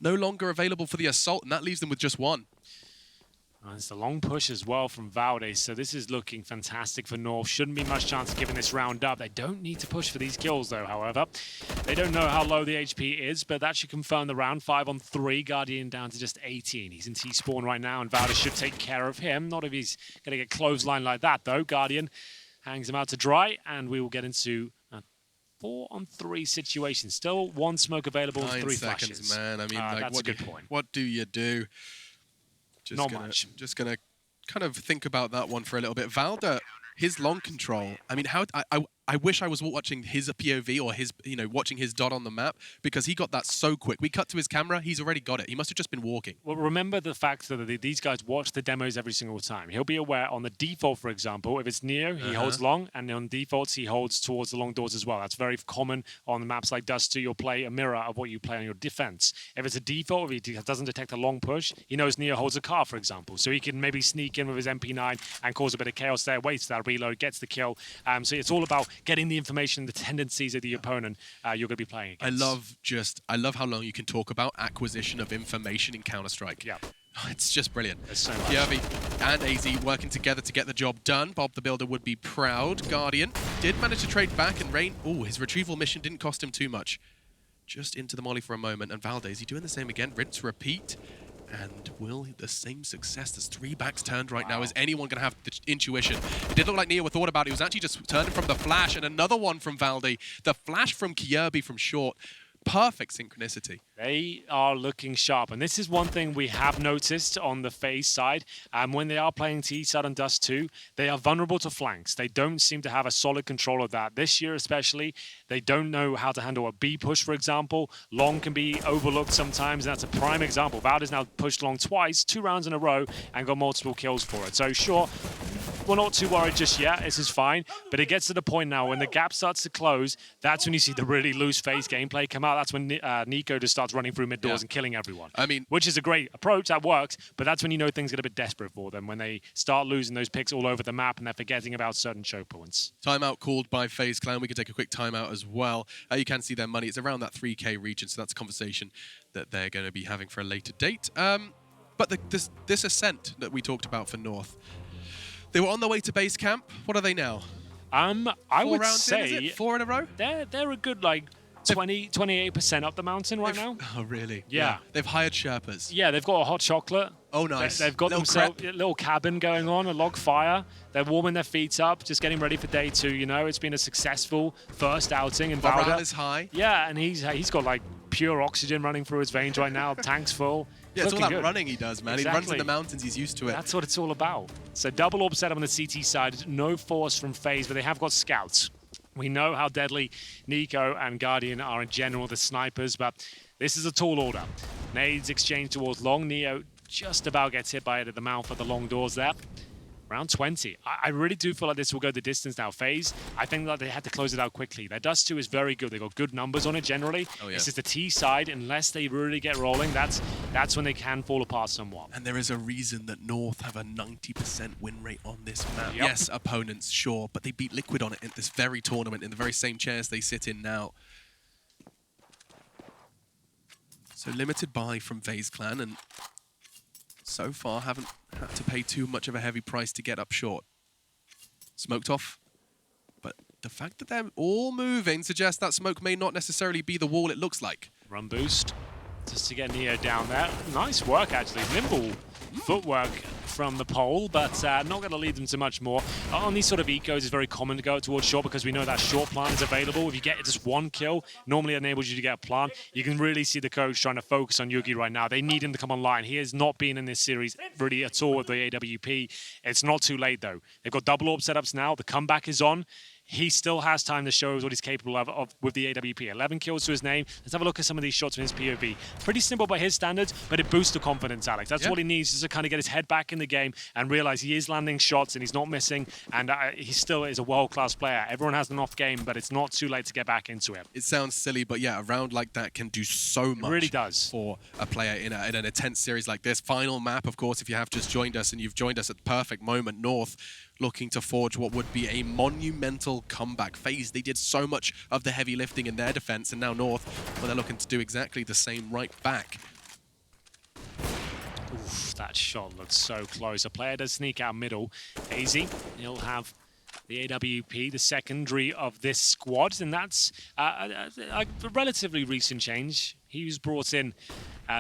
no longer available for the assault, and that leaves them with just 1. It's a long push as well from Valde, so this is looking fantastic for North. Shouldn't be much chance of giving this round up. They don't need to push for these kills, though, however. They don't know how low the HP is, but that should confirm the round. 5 on 3, Guardian down to just 18. He's in T-spawn right now, and Valde should take care of him. Not if he's going to get clothesline like that, though. Guardian hangs him out to dry, and we will get into 4-on-3 situation. Still one smoke available, 9 3 seconds, flashes. man. I mean, like, that's a good point. What do you do? Not much. Just gonna kind of think about that one for a little bit. Valda, his long control. I mean, I wish I was watching his POV or his, watching his dot on the map, because he got that so quick. We cut to his camera, he's already got it. He must have just been walking. Well, remember the fact that these guys watch the demos every single time. He'll be aware on the default, for example, if it's Neo, he holds long, and on defaults, he holds towards the long doors as well. That's very common on the maps like Dust2. You'll play a mirror of what you play on your defense. If it's a default, if he doesn't detect a long push, he knows Neo holds a car, for example. So he can maybe sneak in with his MP9 and cause a bit of chaos there, waits that reload, gets the kill. So it's all about getting the information, the tendencies of the opponent you're going to be playing against. I love how long you can talk about acquisition of information in Counter-Strike. Yeah. It's just brilliant. There's so much. Kirby and AZ working together to get the job done. Bob the Builder would be proud. Guardian did manage to trade back, and Rain, his retrieval mission didn't cost him too much. Just into the molly for a moment, and Valde, is he doing the same again? Rinse, repeat. And will the same success? There's 3 backs turned right now. Is anyone going to have the intuition? It did look like Neo thought about it. He was actually just turning from the flash, and another one from Valde. The flash from Kirby from short. Perfect synchronicity. They are looking sharp, and this is one thing we have noticed on the FaZe side. When they are playing T side on Dust2, they are vulnerable to flanks. They don't seem to have a solid control of that. This year especially, they don't know how to handle a B push, for example. Long can be overlooked sometimes, and that's a prime example. Valda's now pushed long twice, 2 rounds in a row, and got multiple kills for it. So sure, we're not too worried just yet. This is fine. But it gets to the point now when the gap starts to close, that's when you see the really loose FaZe gameplay come out. That's when Nico just starts running through mid doors and killing everyone. I mean, which is a great approach. That works. But that's when you know things get a bit desperate for them, when they start losing those picks all over the map and they're forgetting about certain choke points. Timeout called by FaZe Clan. We can take a quick timeout as well. You can see their money. It's around that 3K region, so that's a conversation that they're going to be having for a later date. But this ascent that we talked about for North, they were on their way to base camp. What are they now? I would say is it? 4 in a row? They're a good 28% up the mountain right now. Oh, really? Yeah. They've hired Sherpas. Yeah, they've got a hot chocolate. Oh, nice. They've got themselves a little cabin going on, a log fire. They're warming their feet up, just getting ready for day 2. It's been a successful first outing. And morale is high. Yeah, and he's got pure oxygen running through his veins right now. Tank's full. Yeah, it's all that running he does, man. Exactly. He runs in the mountains. He's used to it. That's what it's all about. So double orb setup on the CT side. No force from FaZe, but they have got scouts. We know how deadly Nico and Guardian are in general, the snipers, but this is a tall order. Nades exchanged towards long. Neo just about gets hit by it at the mouth of the long doors there. Round 20. I really do feel like this will go the distance now. FaZe, I think that they had to close it out quickly. Their Dust2 is very good. They've got good numbers on it generally. Oh, yeah. It's just the T side, unless they really get rolling, that's when they can fall apart somewhat. And there is a reason that North have a 90% win rate on this map. Yep. Yes, opponents, sure, but they beat Liquid on it in this very tournament, in the very same chairs they sit in now. So limited buy from FaZe Clan, and so far haven't had to pay too much of a heavy price to get up short. Smoked off, but the fact that they're all moving suggests that smoke may not necessarily be the wall it looks like. Run boost just to get Neo down there. Nice work, actually. Nimble footwork from the pole, but not going to lead them to much more. On these sort of ecos, it's very common to go towards short because we know that short plant is available. If you get just 1 kill, normally it enables you to get a plant. You can really see the coach trying to focus on Yugi right now. They need him to come online. He has not been in this series really at all with the AWP. It's not too late, though. They've got double orb setups now. The comeback is on. He still has time to show us what he's capable of with the AWP. 11 kills to his name. Let's have a look at some of these shots from his POV. Pretty simple by his standards, but it boosts the confidence, Alex. That's what he needs, is to kind of get his head back in the game and realize he is landing shots and he's not missing, and he still is a world-class player. Everyone has an off game, but it's not too late to get back into it. It sounds silly, but yeah, a round like that can do so much. It really does. For a player in an intense series like this. Final map, of course, if you have just joined us and you've joined us at the perfect moment, North looking to forge what would be a monumental comeback. FaZe, they did so much of the heavy lifting in their defense, and now North, well, they're looking to do exactly the same right back. Oof, that shot looks so close. A player does sneak out middle. AZ, he'll have the AWP, the secondary of this squad, and that's a relatively recent change. He was brought in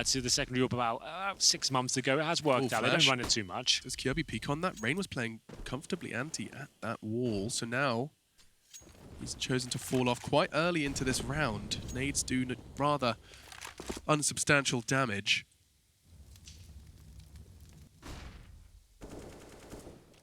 to the secondary up about 6 months ago. It has worked out. They don't run it too much. Does Kirby peek on that? Rain was playing comfortably anti at that wall, so now He's chosen to fall off quite early into this round. Nades do rather unsubstantial damage.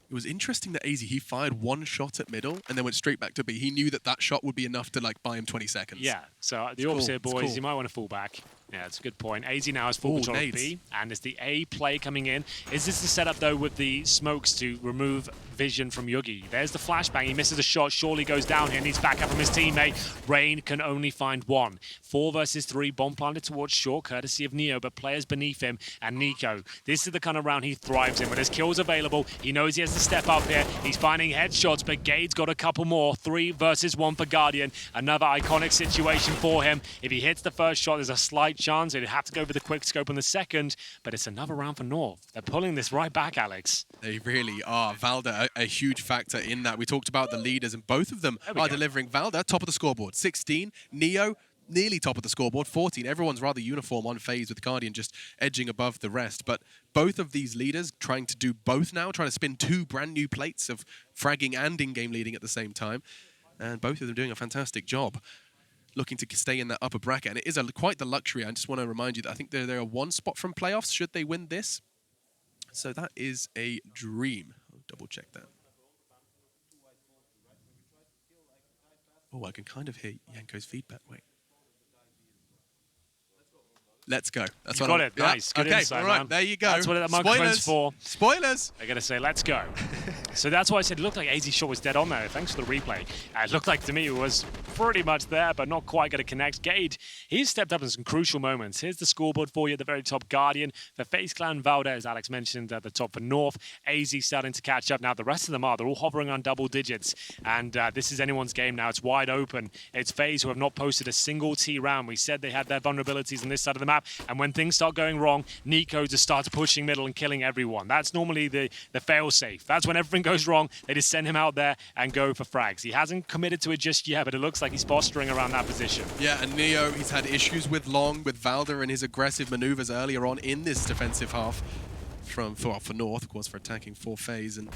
It was interesting that AZ, he fired one shot at middle and then went straight back to B. He knew that that shot would be enough to like buy him 20 seconds. Yeah, so the opposite here, boys, you might want to fall back. Yeah, it's a good point. AZ now has full control of B, and it's the A play coming in. Is this the setup, though, with the smokes to remove vision from Yugi? There's the flashbang. He misses a shot, surely goes down here, needs backup from his teammate. Rain can only find one. 4 versus 3, bomb planted towards short, courtesy of Neo, but players beneath him and Nico. This is the kind of round he thrives in. When there's kills available, he knows he has to step up here. He's finding headshots, but Gade's got a couple more. 3 versus 1 for Guardian. Another iconic situation for him. If he hits the first shot, there's a slight chance he'd have to go for the quick scope on the second, but it's another round for North. They're pulling this right back, Alex. They really are. Valda, a huge factor in that. We talked about the leaders, and both of them are delivering. Valda, top of the scoreboard, 16. Neo, nearly top of the scoreboard, 14. Everyone's rather uniform on FaZe, with Guardian just edging above the rest. But both of these leaders trying to do both now, trying to spin 2 brand new plates of fragging and in-game leading at the same time. And both of them doing a fantastic job, looking to stay in that upper bracket. And it is quite the luxury. I just want to remind you that I think they're 1 spot from playoffs should they win this. So that is a dream. I'll double check that. Oh, I can kind of hear Yanko's feedback. Wait. Let's go. That's what got it. Nice. Good insight, all right. man. There you go. That's what that microphone's for. Spoilers. They're going to say, let's go. So that's why I said it looked like AZ shot was dead on there. Thanks for the replay. It looked like to me it was pretty much there, but not quite going to connect. Gade, he's stepped up in some crucial moments. Here's the scoreboard for you at the very top. Guardian for FaZe Clan, Valda, as Alex mentioned, at the top for North. AZ starting to catch up now. The rest of them are. They're all hovering on double digits. And this is anyone's game now. It's wide open. It's FaZe who have not posted a single T round. We said they had their vulnerabilities on this side of the map. And when things start going wrong, Nico just starts pushing middle and killing everyone. That's normally the fail-safe. That's when everything goes wrong. They just send him out there and go for frags. He hasn't committed to it just yet, but it looks like he's posturing around that position. Yeah, and Neo, he's had issues with Long, with Valda and his aggressive maneuvers earlier on in this defensive half for North, of course, for attacking for FaZe, and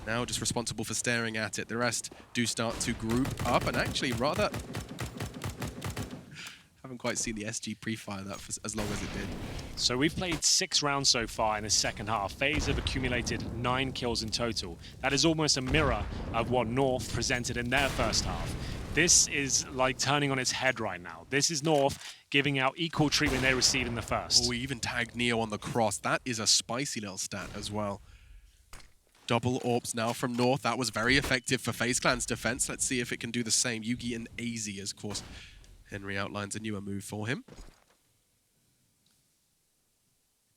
now just responsible for staring at it. The rest do start to group up, and actually rather haven't quite seen the SG pre-fire that for as long as it did. So we've played 6 rounds so far in the second half. FaZe have accumulated 9 kills in total. That is almost a mirror of what North presented in their first half. This is like turning on its head right now. This is North giving out equal treatment they received in the first. Oh, we even tagged Neo on the cross. That is a spicy little stat as well. Double AWPs now from North. That was very effective for FaZe Clan's defense. Let's see if it can do the same. Yugi and AZ, as of course, Henry outlines a newer move for him.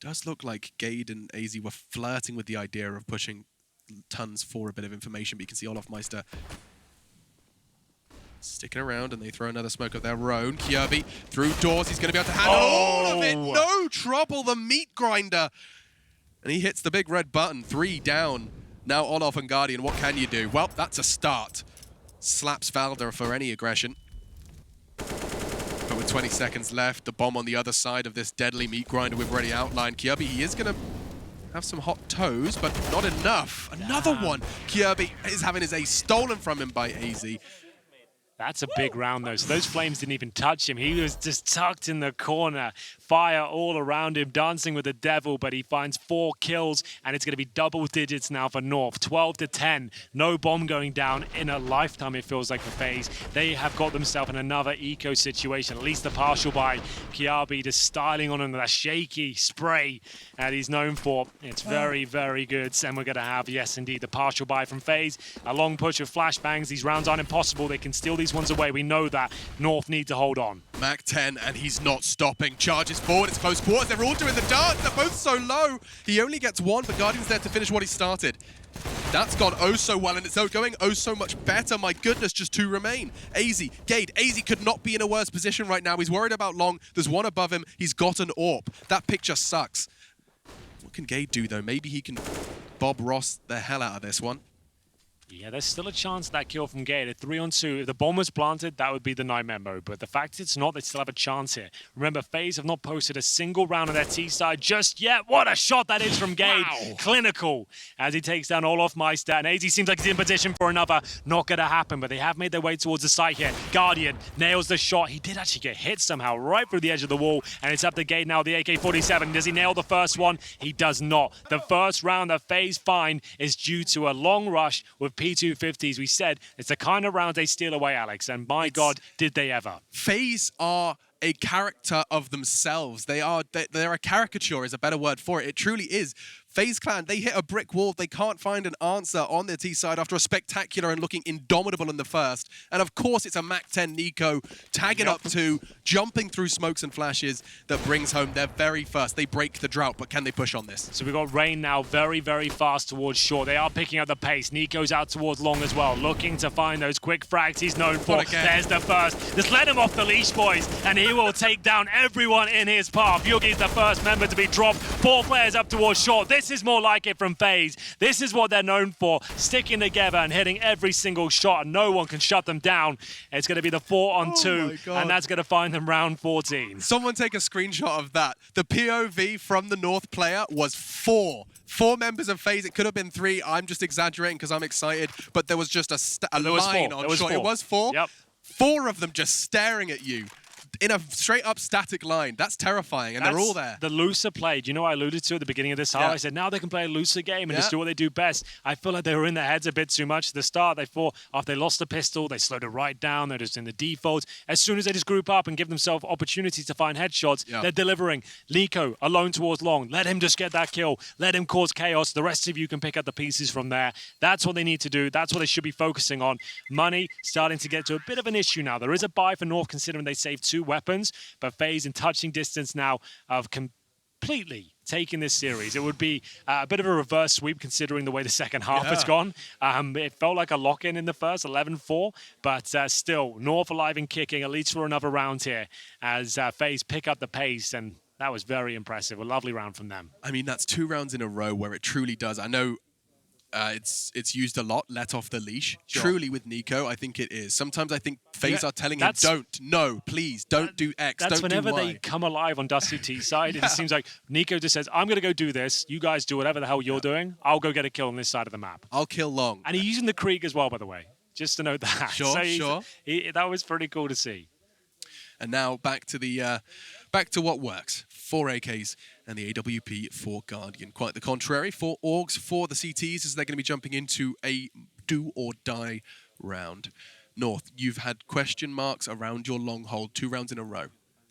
It does look like Gade and AZ were flirting with the idea of pushing tons for a bit of information, but you can see Olaf Meister sticking around, and they throw another smoke of their own. Kirby through doors. He's going to be able to handle all of it. No trouble, the meat grinder. And he hits the big red button. 3 down. Now Olaf and Guardian, what can you do? Well, that's a start. Slaps Valda for any aggression. But with 20 seconds left, the bomb on the other side of this deadly meat grinder we've already outlined. Kirby, he is going to have some hot toes, but not enough. Another one. Kirby is having his ace stolen from him by AZ. That's a big round, though. So those flames didn't even touch him. He was just tucked in the corner. Fire all around him, dancing with the devil, but he finds 4 kills, and it's going to be double digits now for North. 12-10. No bomb going down in a lifetime, it feels like, for FaZe. They have got themselves in another eco situation, at least the partial by Kiabi, just styling on him with that shaky spray that he's known for. It's very, very good. And we're going to have, yes, indeed, the partial buy from FaZe. A long push of flashbangs. These rounds aren't impossible. They can steal these ones away. We know that. North need to hold on. Mac 10, and he's not stopping. Charges forward. It's close quarters. They're all doing the dance. They're both so low. He only gets 1, but Guardian's there to finish what he started. That's gone oh so well, and it's going oh so much better. My goodness, just 2 remain. AZ, Gade. AZ could not be in a worse position right now. He's worried about Long. There's 1 above him. He's got an AWP. That picture sucks. What can Gade do, though? Maybe he can Bob Ross the hell out of this one. Yeah, there's still a chance of that kill from Gate. At 3-on-2, if the bomb was planted, that would be the nightmare mode. But the fact it's not, they still have a chance here. Remember, FaZe have not posted a single round on their T side just yet. What a shot that is from Gade. Wow. Clinical as he takes down Olaf Meister. And AZ seems like he's in position for another. Not going to happen, but they have made their way towards the site here. Guardian nails the shot. He did actually get hit somehow right through the edge of the wall. And it's up to Gade now, the AK-47. Does he nail the first one? He does not. The first round that FaZe find is due to a long rush with P250s. We said it's the kind of round they steal away, Alex, and my God, did they ever. FaZe are a character of themselves. They're a caricature is a better word for it. It truly is. FaZe Clan, they hit a brick wall. They can't find an answer on their T side after a spectacular and looking indomitable in the first. And of course, it's a MAC-10 Nico tagging up to, jumping through smokes and flashes that brings home their very first. They break the drought, but can they push on this? So we've got Rain now very, very fast towards short. They are picking up the pace. Nico's out towards long as well, looking to find those quick frags he's known for. There's the first. Just let him off the leash, boys, and he will take down everyone in his path. Yugi's the first member to be dropped. 4 players up towards short. This is more like it from FaZe. This is what they're known for, sticking together and hitting every single shot, and no one can shut them down. It's going to be the 4-on-2, and that's going to find them round 14. Someone take a screenshot of that. The POV from the North player was 4. 4 members of FaZe. It could have been 3. I'm just exaggerating because I'm excited, but there was just a line on short. It was 4? Yep. 4 of them just staring at you in a straight-up static line. That's terrifying, and they're all there. The looser play. Do you know I alluded to at the beginning of this half? I said, now they can play a looser game and just do what they do best. I feel like they were in their heads a bit too much at the start. They thought after they lost the pistol, they slowed it right down. They're just in the default. As soon as they just group up and give themselves opportunities to find headshots, they're delivering. Nico alone towards long. Let him just get that kill. Let him cause chaos. The rest of you can pick up the pieces from there. That's what they need to do. That's what they should be focusing on. Money starting to get to a bit of an issue now. There is a buy for North considering they saved 2 weapons, but FaZe in touching distance now of completely taking this series. It would be a bit of a reverse sweep considering the way the second half has gone. It felt like a lock-in in the first, 11-4, but still, North alive and kicking, at least for another round here, as FaZe pick up the pace, and that was very impressive. A lovely round from them. I mean, that's 2 rounds in a row where it truly does. I know it's used a lot, let off the leash. Truly with Nico, I think it is. Sometimes I think FaZe are telling him, no, please, don't do X, don't do Y. That's whenever they come alive on Dust2's side, it just seems like Nico just says, I'm going to go do this. You guys do whatever the hell you're doing. I'll go get a kill on this side of the map. I'll kill long. And he's using the Krieg as well, by the way. Just to note that. Sure. That was pretty cool to see. And now back to what works. 4 AKs and the AWP for Guardian. Quite the contrary. 4 Orgs for the CTs as they're going to be jumping into a do-or-die round. North, you've had question marks around your long hold 2 rounds in a row.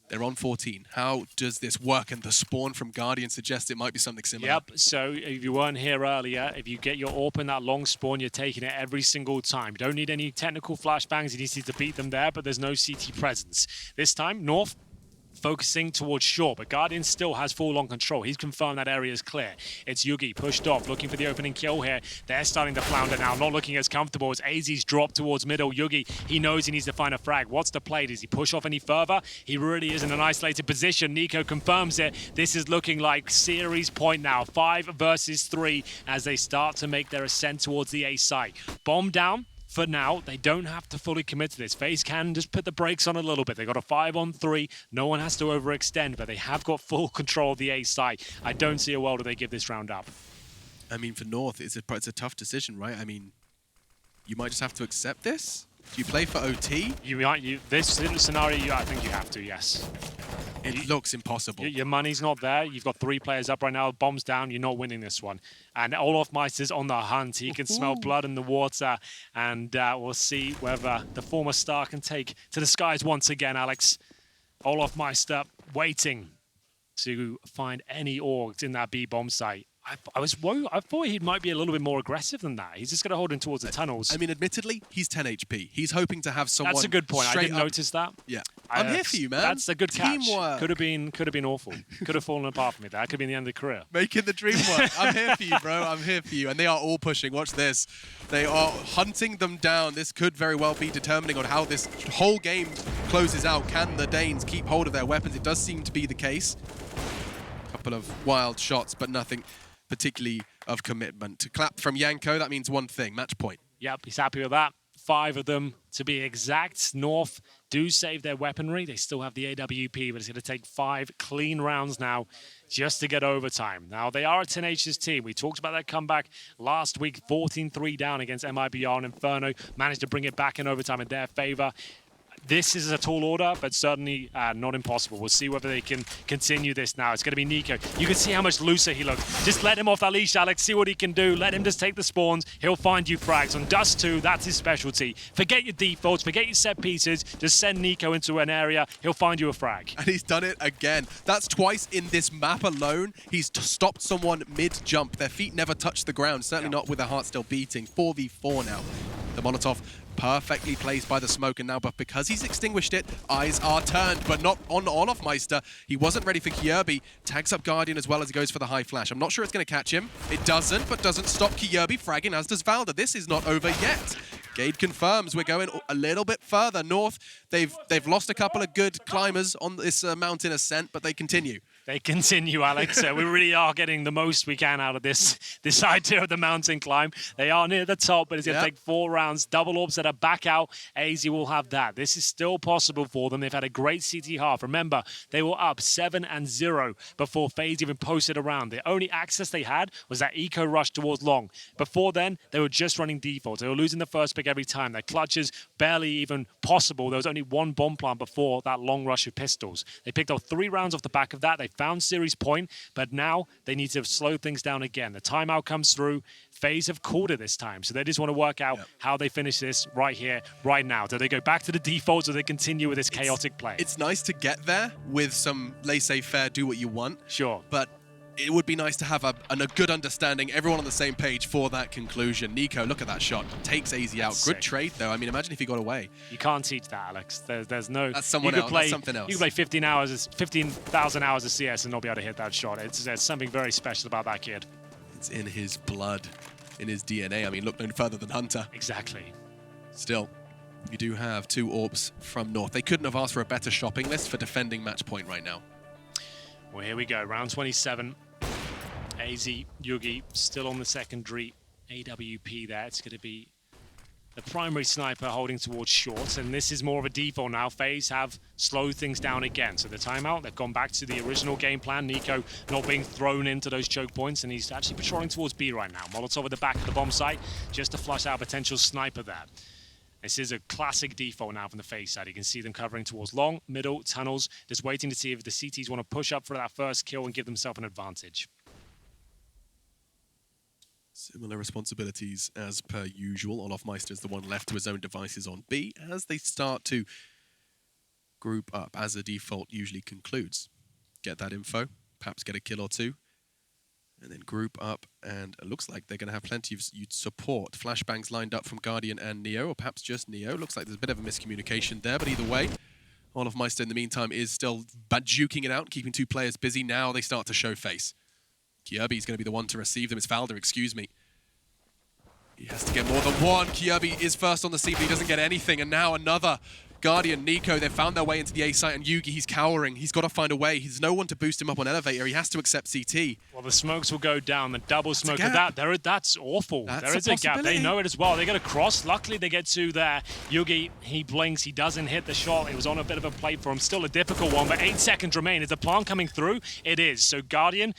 They're on 14. How does this work? And the spawn from Guardian suggests it might be something similar. Yep, so if you weren't here earlier, if you get your AWP in that long spawn, you're taking it every single time. You don't need any technical flashbangs. You need to beat them there, but there's no CT presence. This time, North focusing towards short, but Guardian still has full-on control. He's confirmed that area is clear. It's Yugi pushed off, looking for the opening kill here. They're starting to flounder now, not looking as comfortable as AZ's dropped towards middle. Yugi, he knows he needs to find a frag. What's the play? Does he push off any further? He really is in an isolated position. Nico confirms it. This is looking like series point now. 5 versus 3 as they start to make their ascent towards the A site. Bomb down. For now, they don't have to fully commit to this. FaZe can just put the brakes on a little bit. They got a 5-on-3. No one has to overextend, but they have got full control of the A site. I don't see a world where they give this round up. I mean, for North, it's a tough decision, right? I mean, you might just have to accept this. Do you play for OT? This scenario, I think you have to, yes. It looks impossible. Your money's not there. You've got 3 players up right now. Bombs down. You're not winning this one. And Olaf Meister's on the hunt. He can smell blood in the water. And we'll see whether the former star can take to the skies once again, Alex. Olaf Meister waiting to find any orgs in that B bomb site. I thought he might be a little bit more aggressive than that. He's just going to hold him towards the tunnels. I mean, admittedly, he's 10 HP. He's hoping to have someone. That's a good point. I didn't notice that. Yeah, I'm here for you, man. That's a good catch. Teamwork. Could have been awful. Could have fallen apart for me. That could have been the end of the career. Making the dream work. I'm here for you, bro. I'm here for you. And they are all pushing. Watch this. They are hunting them down. This could very well be determining on how this whole game closes out. Can the Danes keep hold of their weapons? It does seem to be the case. A couple of wild shots, but nothing particularly of commitment. To clap from Yanko, that means one thing, match point. Yep, he's happy with that. 5 of them, to be exact. North do save their weaponry. They still have the AWP, but it's going to take 5 clean rounds now just to get overtime. Now, they are a tenacious team. We talked about that comeback last week, 14-3 down against MIBR, and Inferno managed to bring it back in overtime in their favor. This is a tall order, but certainly not impossible. We'll see whether they can continue this now. It's going to be Nico. You can see how much looser he looks. Just let him off that leash, Alex. See what he can do. Let him just take the spawns. He'll find you frags. On Dust2, that's his specialty. Forget your defaults. Forget your set pieces. Just send Nico into an area. He'll find you a frag. And he's done it again. That's twice in this map alone. He's stopped someone mid-jump. Their feet never touched the ground. Certainly not with their heart still beating. 4v4 now. The Molotov perfectly placed by the smoker now, but because he's extinguished it, eyes are turned, but not on Olofmeister. He wasn't ready for Kjaerbye. Tags up Guardian as well as he goes for the high flash. I'm not sure it's going to catch him. It doesn't, but doesn't stop Kjaerbye fragging, as does Valda. This is not over yet. Gade confirms we're going a little bit further north. They've lost a couple of good climbers on this mountain ascent, but they continue. They continue, Alex. We really are getting the most we can out of this idea of the mountain climb. They are near the top, but it's going to take 4 rounds. Double orbs that are back out. AZ will have that. This is still possible for them. They've had a great CT half. Remember, they were up 7-0 before FaZe even posted around. The only access they had was that eco rush towards long. Before then, they were just running defaults. They were losing the first pick every time. Their clutches barely even possible. There was only 1 bomb plant before that long rush of pistols. They picked up 3 rounds off the back of that. They found series point, but now they need to slow things down again. The timeout comes through. FaZe have called it this time, so they just want to work out how they finish this right here, right now. Do they go back to the defaults or do they continue with this chaotic play? It's nice to get there with some laissez-faire, do what you want. Sure. But it would be nice to have a good understanding, everyone on the same page for that conclusion. Nico, look at that shot. Takes AZ out. Good trade, though. I mean, imagine if he got away. You can't teach that, Alex. There's no... That's someone else. That's something else. You can play 15,000 hours of CS and not be able to hit that shot. There's something very special about that kid. It's in his blood, in his DNA. I mean, look no further than Hunter. Exactly. Still, you do have 2 orbs from North. They couldn't have asked for a better shopping list for defending match point right now. Well, here we go. Round 27. AZ, Yugi, still on the secondary. AWP there. It's going to be the primary sniper holding towards short, and this is more of a default now. FaZe have slowed things down again. So the timeout, they've gone back to the original game plan. Nico not being thrown into those choke points, and he's actually patrolling towards B right now. Molotov at the back of the bomb site, just to flush out a potential sniper there. This is a classic default now from the FaZe side. You can see them covering towards long, middle, tunnels, just waiting to see if the CTs want to push up for that first kill and give themselves an advantage. Similar responsibilities as per usual. Olofmeister is the one left to his own devices on B as they start to group up, as the default usually concludes. Get that info, perhaps get a kill or 2, and then group up, and it looks like they're going to have plenty of support. Flashbangs lined up from Guardian and Neo, or perhaps just Neo. Looks like there's a bit of a miscommunication there, but either way, Olofmeister in the meantime is still juking it out, keeping 2 players busy. Now they start to show face. Kjaerbye is going to be the one to receive them. It's Valda, excuse me. He has to get more than 1. Kjaerbye is first on the scene, but he doesn't get anything. And now another Guardian, Nico. They've found their way into the A site, and Yugi, he's cowering. He's got to find a way. There's no one to boost him up on elevator. He has to accept CT. Well, the smokes will go down. The double smoke of that. That's awful. There is a gap. They know it as well. They get a cross. Luckily, they get 2 there. Yugi, he blinks. He doesn't hit the shot. It was on a bit of a plate for him. Still a difficult one, but 8 seconds remain. Is the plant coming through? It is. So Guardian,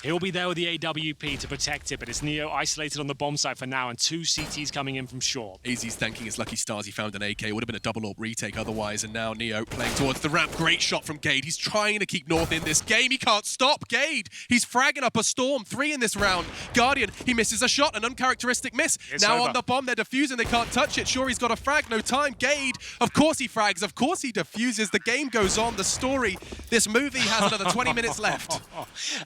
he'll be there with the AWP to protect it, but it's Neo isolated on the bomb site for now, and 2 CTs coming in from short. AZ's thanking his lucky stars he found an AK. It would have been a double AWP retake otherwise, and now Neo playing towards the ramp. Great shot from Gade. He's trying to keep North in this game. He can't stop Gade. He's fragging up a storm. 3 in this round. Guardian, he misses a shot, an uncharacteristic miss. Now on the bomb, they're defusing. They can't touch it. Sure, he's got a frag. No time. Gade, of course he frags. Of course he defuses. The game goes on. The story, this movie has another 20 minutes left.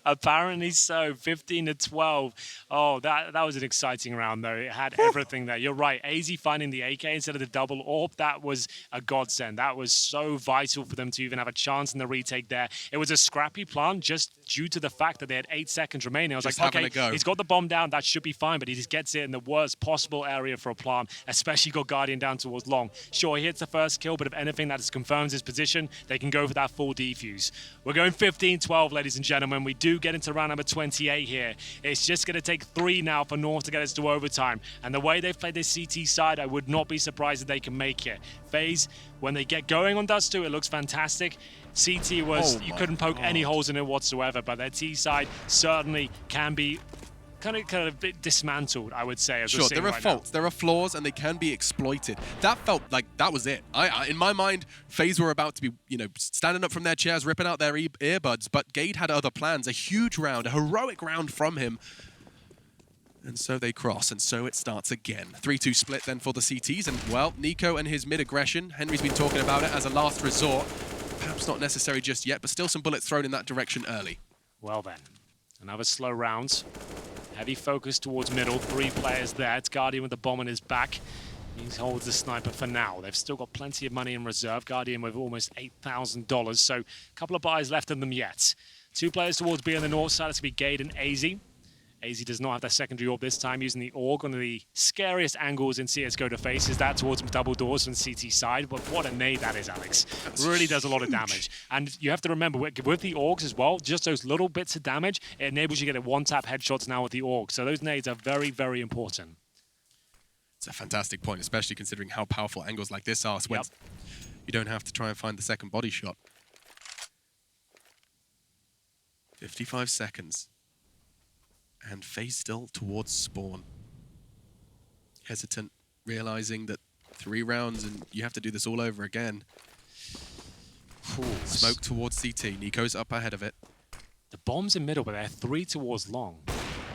Apparently so. 15-12. Oh, that was an exciting round, though. It had everything there. You're right. AZ finding the AK instead of the double AWP, that was a godsend. That was so vital for them to even have a chance in the retake there. It was a scrappy plan just due to the fact that they had 8 seconds remaining. I was like, okay, he's got the bomb down. That should be fine, but he just gets it in the worst possible area for a plant, especially got Guardian down towards long. Sure, he hits the first kill, but if anything, that just confirms his position. They can go for that full defuse. We're going 15-12, ladies and gentlemen. We do get into round number number 28 here. It's just going to take 3 now for North to get us to overtime. And the way they've played this CT side, I would not be surprised if they can make it. FaZe, when they get going on Dust2, it looks fantastic. CT was, you couldn't poke any holes in it whatsoever, but their T side certainly can be kind of a bit dismantled, I would say. Sure, there are faults, there are flaws, and they can be exploited. That felt like that was it. In my mind, FaZe were about to be, standing up from their chairs, ripping out their earbuds, but Gade had other plans. A huge round, a heroic round from him. And so they cross, and so it starts again. 3-2 split then for the CTs, and well, Nico and his mid-aggression. Henry's been talking about it as a last resort. Perhaps not necessary just yet, but still some bullets thrown in that direction early. Well then, another slow round. Heavy focus towards middle. 3 players there. It's Guardian with the bomb on his back. He holds the sniper for now. They've still got plenty of money in reserve. Guardian with almost $8,000, so a couple of buys left in them yet. 2 players towards B on the north side. It's going to be Gade and AZ. AZ does not have their secondary orb this time, using the AUG. One of the scariest angles in CSGO to face is that towards double doors from CT side. But what a nade that is, Alex. That's really does a lot of damage. And you have to remember, with the AUGs as well, just those little bits of damage, it enables you to get a one-tap headshots now with the AUG. So those nades are very, very important. It's a fantastic point, especially considering how powerful angles like this are. When you don't have to try and find the second body shot. 55 seconds. And FaZe still towards spawn. Hesitant, realizing that 3 rounds and you have to do this all over again. Smoke towards CT. Nico's up ahead of it. The bomb's in middle, but they're 3 towards long.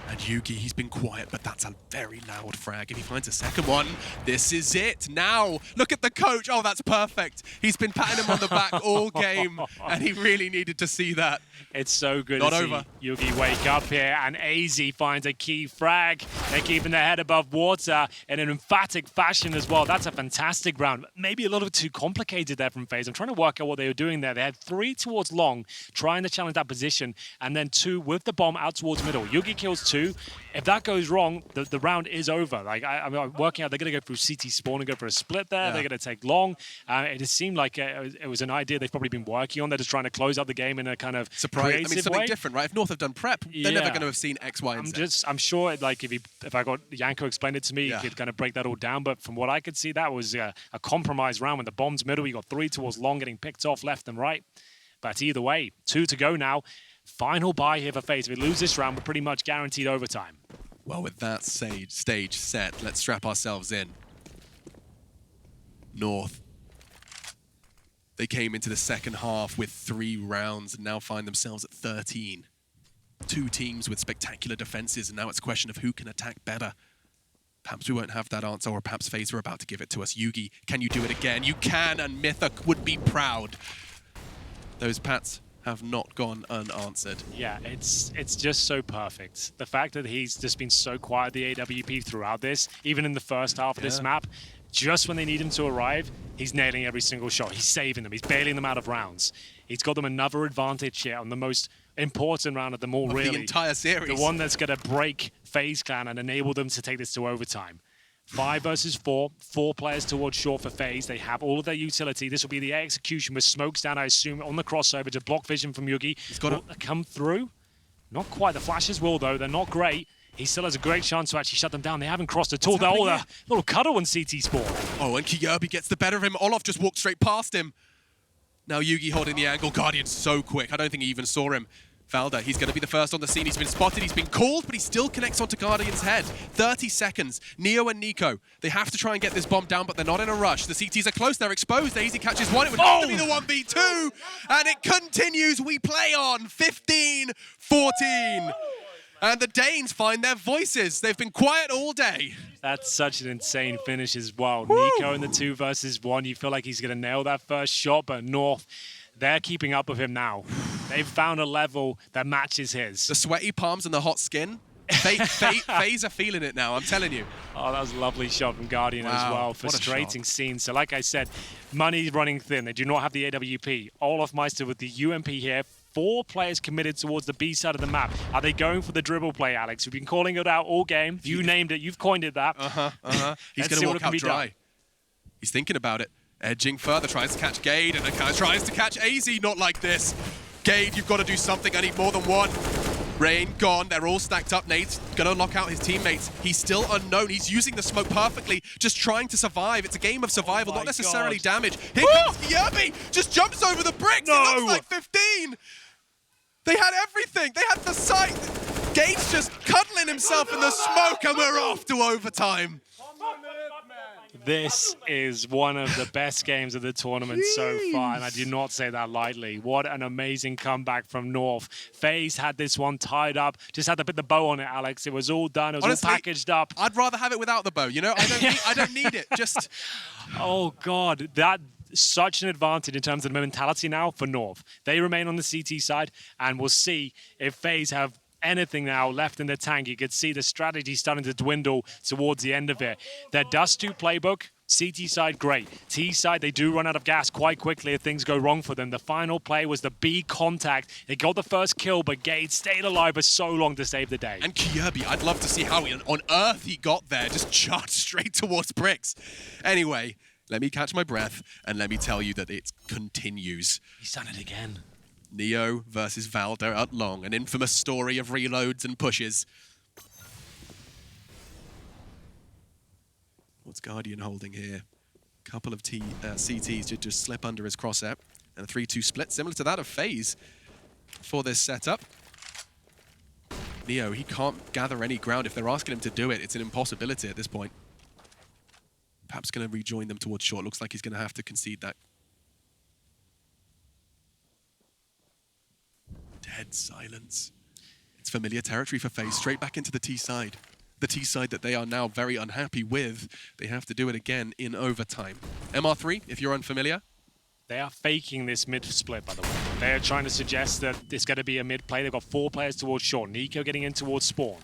And Yugi, he's been quiet, but that's a very loud frag. If he finds a second one, this is it. Now, look at the coach. Oh, that's perfect. He's been patting him on the back all game, and he really needed to see that. It's so good Not to over. see Yugi wake up here, and AZ finds a key frag. They're keeping their head above water in an emphatic fashion as well. That's a fantastic round. Maybe a little bit too complicated there from FaZe. I'm trying to work out what they were doing there. They had 3 towards long, trying to challenge that position, and then 2 with the bomb out towards middle. Yugi kills 2. If that goes wrong, the round is over. Like I'm working out, they're going to go through CT spawn and go for a split there. Yeah. They're going to take long. It just seemed like it was an idea they've probably been working on. They're just trying to close out the game in a kind of creative something way. Different, right? If North have done prep, they're never going to have seen X, Y, and Z. I'm sure, like if I got Yanko explained it to me, he could kind of break that all down. But from what I could see, that was a compromised round with the bombs middle. You got 3 towards long, getting picked off left and right. But either way, 2 to go now. Final buy here for FaZe. If we lose this round, we're pretty much guaranteed overtime. Well, with that stage set, let's strap ourselves in. North. They came into the second half with 3 rounds and now find themselves at 13. 2 teams with spectacular defenses, and now it's a question of who can attack better. Perhaps we won't have that answer, or perhaps FaZe are about to give it to us. Yugi, can you do it again? You can, and Mythic would be proud. Those pats have not gone unanswered. Yeah, it's just so perfect. The fact that he's just been so quiet, the AWP, throughout this, even in the first half of this map, just when they need him to arrive, he's nailing every single shot. He's saving them. He's bailing them out of rounds. He's got them another advantage here on the most important round of them all, really. The entire series. The one that's going to break FaZe Clan and enable them to take this to overtime. 5 versus 4, 4 players towards short for FaZe. They have all of their utility. This will be the execution with smokes down, I assume, on the crossover to block vision from Yugi. He's got to come through. Not quite. The flashes will, though. They're not great. He still has a great chance to actually shut them down. They haven't crossed at all. They're all a little cuddle on CT spawn. Oh, and Kiyurbi gets the better of him. Olof just walked straight past him. Now Yugi holding the angle. Guardian's so quick. I don't think he even saw him. Valda, he's going to be the first on the scene. He's been spotted, he's been called, but he still connects onto Guardian's head. 30 seconds. Neo and Nico, they have to try and get this bomb down, but they're not in a rush. The CTs are close, they're exposed. Easy catches one. It would have to be the 1v2. And it continues. We play on 15-14. And the Danes find their voices. They've been quiet all day. That's such an insane finish as well. Woo! Nico in the 2 versus 1. You feel like he's going to nail that first shot, but North, they're keeping up with him now. They've found a level that matches his. The sweaty palms and the hot skin. FaZe are feeling it now, I'm telling you. Oh, that was a lovely shot from Guardian as well. Frustrating scene. So like I said, money's running thin. They do not have the AWP. Olof Meister with the UMP here. 4 players committed towards the B side of the map. Are they going for the dribble play, Alex? We've been calling it out all game. You named it. You've coined it that. He's going to walk out dry. He's thinking about it. Edging further, tries to catch Gade, and tries to catch AZ. Not like this. Gade, you've got to do something. I need more than one. Rain gone, they're all stacked up. Nade's gonna lock out his teammates. He's still unknown. He's using the smoke perfectly, just trying to survive. It's a game of survival, not necessarily damage. Here comes Yerby, just jumps over the bricks. No. It looks like 15. They had everything. They had the sight. Gates just cuddling himself in the smoke, and we're off to overtime. This is one of the best games of the tournament so far, and I do not say that lightly. What an amazing comeback from North. FaZe had this one tied up, just had to put the bow on it, Alex. It was all done, it was Honestly, all packaged up. I'd rather have it without the bow, you know? I don't need it, just... Oh, God, that's such an advantage in terms of the mentality now for North. They remain on the CT side, and we'll see if FaZe have anything now left in the tank. You could see the strategy starting to dwindle towards the end of it. Their Dust2 playbook, CT side, great. T side, they do run out of gas quite quickly if things go wrong for them. The final play was the B contact. They got the first kill, but Gates stayed alive for so long to save the day. And Kirby, I'd love to see how on earth he got there, just charged straight towards bricks. Anyway, let me catch my breath, and let me tell you that it continues. He's done it again. Neo versus Valdo at long, an infamous story of reloads and pushes. What's Guardian holding here? Couple of CTs to just slip under his crosshair. And a 3-2 split, similar to that of FaZe for this setup. Neo, he can't gather any ground. If they're asking him to do it, it's an impossibility at this point. Perhaps going to rejoin them towards short. Looks like he's going to have to concede that. Dead silence. It's familiar territory for FaZe. Straight back into the T side. The T side that they are now very unhappy with. They have to do it again in overtime. MR3, if you're unfamiliar. They are faking this mid split, by the way. They are trying to suggest that it's going to be a mid play. They've got 4 players towards short. Nico getting in towards spawn.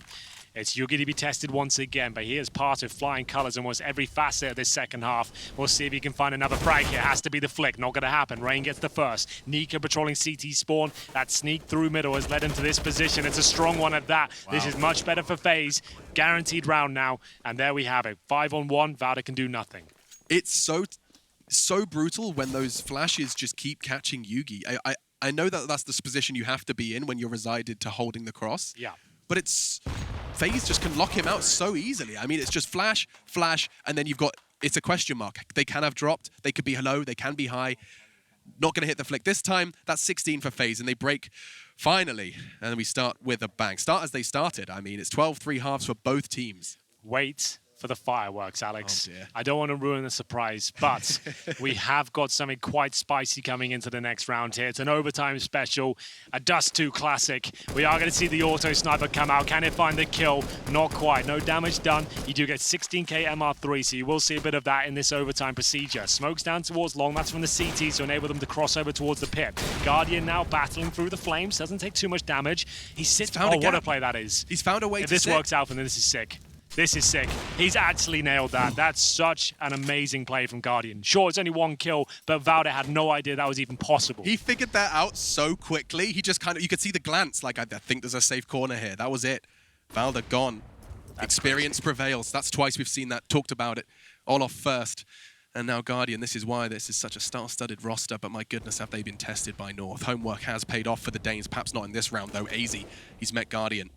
It's Yugi to be tested once again, but he is part of flying colors almost every facet of this second half. We'll see if he can find another frag here. It has to be the flick. Not going to happen. Rain gets the first. Nico patrolling CT spawn. That sneak through middle has led him to this position. It's a strong one at that. Wow. This is much better for FaZe. Guaranteed round now. And there we have it. 5-on-1. Valda can do nothing. It's so brutal when those flashes just keep catching Yugi. I know that that's the position you have to be in when you're resided to holding the cross. Yeah. But FaZe just can lock him out so easily. I mean, it's just flash, flash, and then it's a question mark. They can have dropped, they could be low, they can be high. Not going to hit the flick this time. That's 16 for FaZe, and they break finally. And we start with a bang. Start as they started. I mean, it's 12-3 halves for both teams. Wait for the fireworks, Alex. Oh dear. I don't want to ruin the surprise, but we have got something quite spicy coming into the next round here. It's an overtime special, a Dust2 classic. We are going to see the auto sniper come out. Can it find the kill? Not quite. No damage done. You do get 16k MR3, so you will see a bit of that in this overtime procedure. Smokes down towards long. That's from the CT to enable them to cross over towards the pit. Guardian now battling through the flames. Doesn't take too much damage. He sits. Oh, what a play that is. He's found a way if to this sit. works out for them, this is sick. This is sick. He's actually nailed that. That's such an amazing play from Guardian. Sure, it's only 1 kill, but Valda had no idea that was even possible. He figured that out so quickly. He just you could see the glance, like, I think there's a safe corner here. That was it. Valda gone. Experience prevails. That's twice we've seen that, talked about it. All off first. And now Guardian, this is why this is such a star-studded roster, but my goodness, have they been tested by North. Homework has paid off for the Danes, perhaps not in this round, though. AZ, he's met Guardian.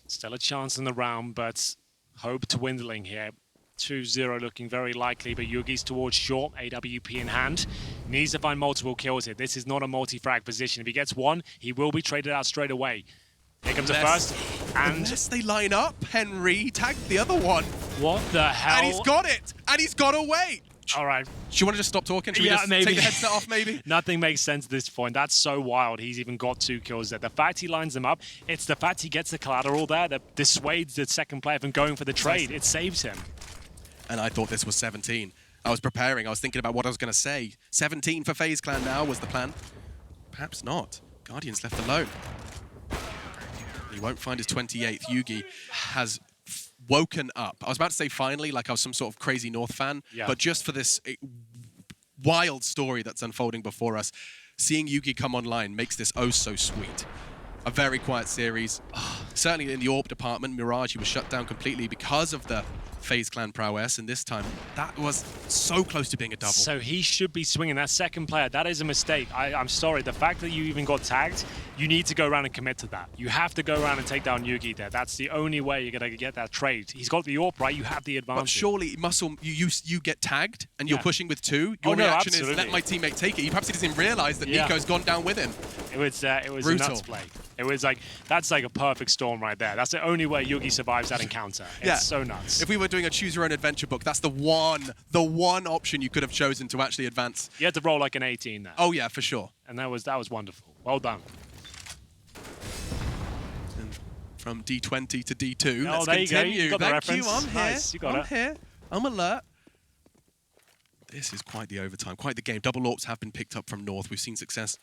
Still a chance in the round, but hope dwindling here. 2-0 looking very likely, but Yugi's towards short, AWP in hand. Needs to find multiple kills here. This is not a multi-frag position. If he gets one, he will be traded out straight away. Here comes the first. And unless they line up, Henry tagged the other one. What the hell? And he's got it! And he's got away! All right. Do you want to just stop talking? Should we just maybe. take the headset off, maybe? Nothing makes sense at this point. That's so wild. He's even got 2 kills there. The fact he lines them up, it's the fact he gets the collateral there that dissuades the second player from going for the trade. It saves him. And I thought this was 17. I was preparing. I was thinking about what I was going to say. 17 for FaZe Clan now was the plan. Perhaps not. Guardian's left alone. He won't find his 28th. Yugi has woken up. I was about to say finally, like I was some sort of crazy North fan, but just for this wild story that's unfolding before us, seeing Yugi come online makes this oh so sweet. A very quiet series. Certainly in the AWP department, Mirage, he was shut down completely because of the FaZe clan prowess, and this time that was so close to being a double. So he should be swinging. That second player, that is a mistake. I'm sorry. The fact that you even got tagged, you need to go around and commit to that. You have to go around and take down Yugi there. That's the only way you're going to get that trade. He's got the AWP, right? You have the advantage. But surely, Muscle, you get tagged and you're pushing with 2. Your no, reaction absolutely. is, let my teammate take it. He perhaps doesn't realize that Nico's gone down with him. It was Brutal. a nuts play. It was like, that's like a perfect storm right there. That's the only way Yugi survives that encounter. It's so nuts. If we were doing a choose your own adventure book, that's the one option you could have chosen to actually advance. You had to roll like an 18 there. Oh yeah, for sure. And that was wonderful. Well done. And from D20 to D2, let's there continue. You got the reference. You, I'm nice. here. You got I'm it. here. I'm alert. This is quite the overtime, quite the game. Double AWPs have been picked up from North. We've seen success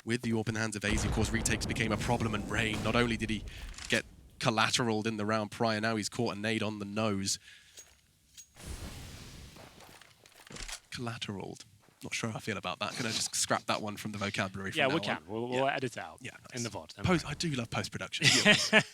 with the AWP in the hands of FaZe. Of course, retakes became a problem, and Rain, not only did he get collateraled in the round prior, now he's caught a nade on the nose. Collateraled. Not sure how I feel about that. Can I just scrap that one from the vocabulary? Yeah, we can. We'll edit it out in the VOD. I do love post-production. It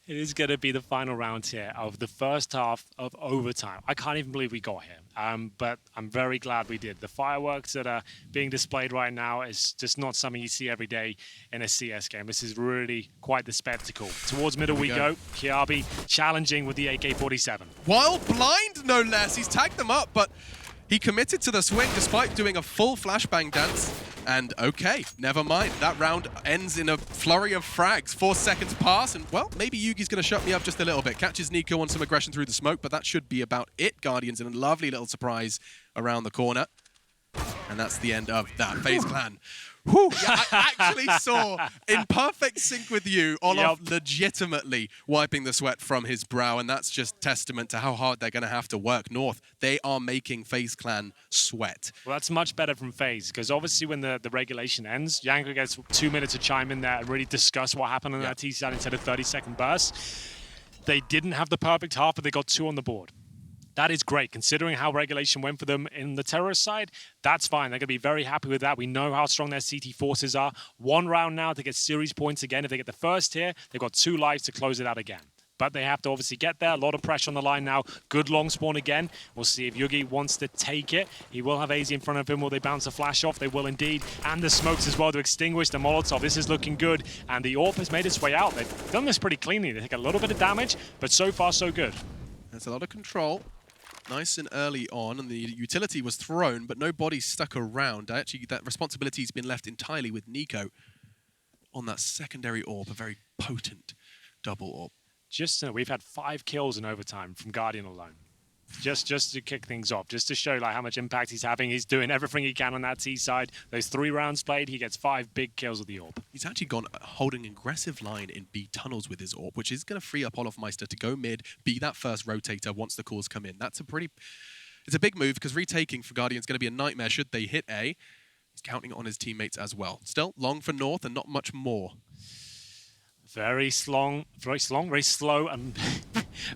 is going to be the final round here of the first half of overtime. I can't even believe we got here, but I'm very glad we did. The fireworks that are being displayed right now is just not something you see every day in a CS game. This is really quite the spectacle. Towards middle we go. Kiabi challenging with the AK-47. Wild blind, no less. He's tagged them up, but he committed to the swing despite doing a full flashbang dance. And okay, never mind. That round ends in a flurry of frags. 4 seconds pass, and well, maybe Yugi's going to shut me up just a little bit. Catches Nico on some aggression through the smoke, but that should be about it. Guardians in a lovely little surprise around the corner. And that's the end of that FaZe clan. Whew, yeah, I actually saw, in perfect sync with you, Olof legitimately wiping the sweat from his brow, and that's just testament to how hard they're going to have to work. North, they are making FaZe clan sweat. Well, that's much better from FaZe, because obviously when the regulation ends, Yanko gets 2 minutes to chime in there and really discuss what happened on that T-side instead of 30-second bursts. They didn't have the perfect half, but they got 2 on the board. That is great, considering how regulation went for them in the terrorist side. That's fine. They're going to be very happy with that. We know how strong their CT forces are. 1 round now to get series points again. If they get the first here, they've got 2 lives to close it out again. But they have to obviously get there. A lot of pressure on the line now. Good long spawn again. We'll see if Yugi wants to take it. He will have AZ in front of him. Will they bounce a flash off? They will indeed. And the smokes as well to extinguish the Molotov. This is looking good. And the AWP has made its way out. They've done this pretty cleanly. They take a little bit of damage, but so far so good. There's a lot of control. Nice and early on, and the utility was thrown, but no body stuck around. Actually, that responsibility's been left entirely with Nico on that secondary AWP, a very potent double AWP. We've had 5 kills in overtime from Guardian alone. Just to kick things off, just to show like how much impact he's having. He's doing everything he can on that T side. Those 3 rounds played, he gets 5 big kills with the AWP. He's actually gone holding an aggressive line in B tunnels with his AWP, which is going to free up Olofmeister to go mid, be that first rotator once the calls come in. It's a big move because retaking for Guardian is going to be a nightmare should they hit A. He's counting on his teammates as well. Still long for North and not much more. Very slow and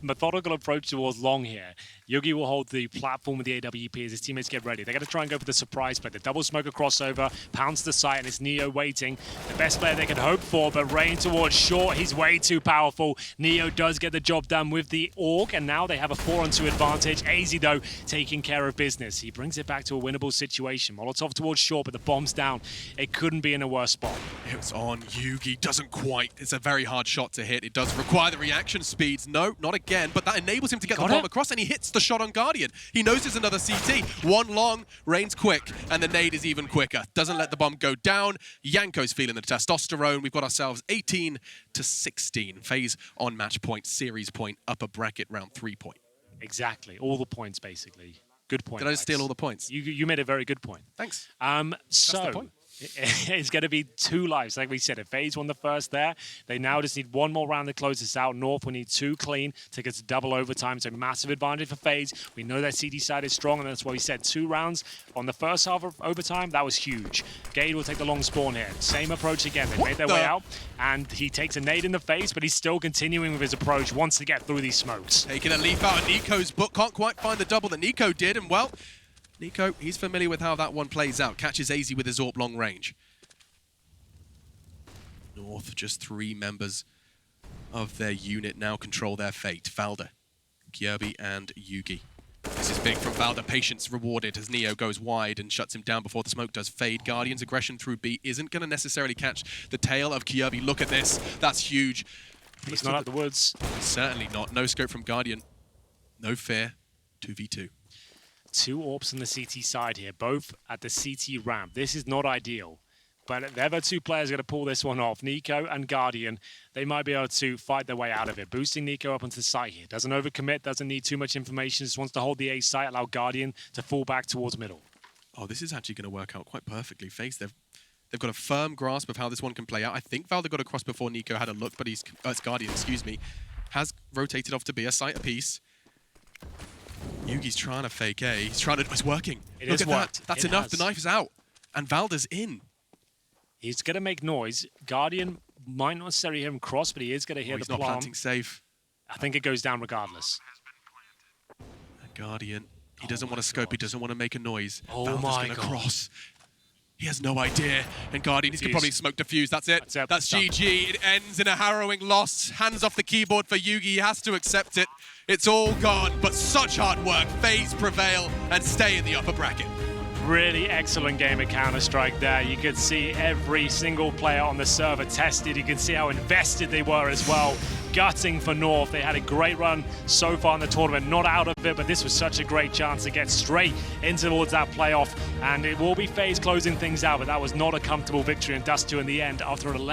methodical approach towards long here. Yugi will hold the platform with the AWP as his teammates get ready. They're going to try and go for the surprise play. The double smoker crossover, pounds the site, and it's Neo waiting. The best player they could hope for, but Rain towards short. He's way too powerful. Neo does get the job done with the AUG, and now they have a 4-on-2 advantage. AZ, though, taking care of business. He brings it back to a winnable situation. Molotov towards short, but the bomb's down. It couldn't be in a worse spot. It was on. Yugi doesn't quite. It's a very hard shot to hit. It does require the reaction speeds. No, not again, but that enables him to get the bomb across, and he hits the shot on Guardian. He knows there's another CT. 1 long, Rain's quick, and the nade is even quicker. Doesn't let the bomb go down. Yanko's feeling the testosterone. We've got ourselves 18-16. FaZe on match point, series point, upper bracket, round 3 point. Exactly. All the points, basically. Good point. Did I steal all the points? You made a very good point. Thanks. So the point. It's going to be 2 lives. Like we said, if FaZe won the first there, they now just need 1 more round to close this out. North will need 2 clean to get to double overtime. It's a massive advantage for FaZe. We know that CD side is strong, and that's why we said 2 rounds on the first half of overtime. That was huge. Gade will take the long spawn here. Same approach again. They made their way out, and he takes a nade in the face, but he's still continuing with his approach, wants to get through these smokes. Taking a leap out of Nico's book. Can't quite find the double that Nico did, and well, Nico, he's familiar with how that one plays out. Catches AZ with his AWP long range. North, just 3 members of their unit now control their fate. Valda, Kjaerbye, and Yugi. This is big from Valda. Patience rewarded as Neo goes wide and shuts him down before the smoke does fade. Guardian's aggression through B isn't going to necessarily catch the tail of Kjaerbye. Look at this. That's huge. He's not out the woods. Certainly not. No scope from Guardian. No fear. 2v2. 2 AWPs on the CT side here, both at the CT ramp. This is not ideal. But if ever 2 players are going to pull this one off, Nico and Guardian, they might be able to fight their way out of it. Boosting Nico up onto the site here. Doesn't overcommit, doesn't need too much information. Just wants to hold the A site, allow Guardian to fall back towards middle. Oh, this is actually going to work out quite perfectly. FaZe, they've got a firm grasp of how this one can play out. I think Valda got across before Nico had a look, but it's Guardian, excuse me, has rotated off to be a site apiece. Yugi's trying to fake A. He's trying to. It's working. Look at that. That's enough. The knife is out, and Valda's in. He's going to make noise. Guardian might not necessarily hear him cross, but he is going to hear the plant. He's not planting safe. I think it goes down regardless. And Guardian, he doesn't want to scope. He doesn't want to make a noise. Oh Valda's my going to God. cross. He has no idea. And Guardian, he's going to probably smoke defuse. That's it. That's GG. It ends in a harrowing loss. Hands off the keyboard for Yugi. He has to accept it. It's all gone, but such hard work. FaZe prevail and stay in the upper bracket. Really excellent game of Counter-Strike there. You could see every single player on the server tested. You can see how invested they were as well. Gutting for North. They had a great run so far in the tournament. Not out of it, but this was such a great chance to get straight into towards that playoff. And it will be FaZe closing things out, but that was not a comfortable victory in Dust2 in the end after an 11.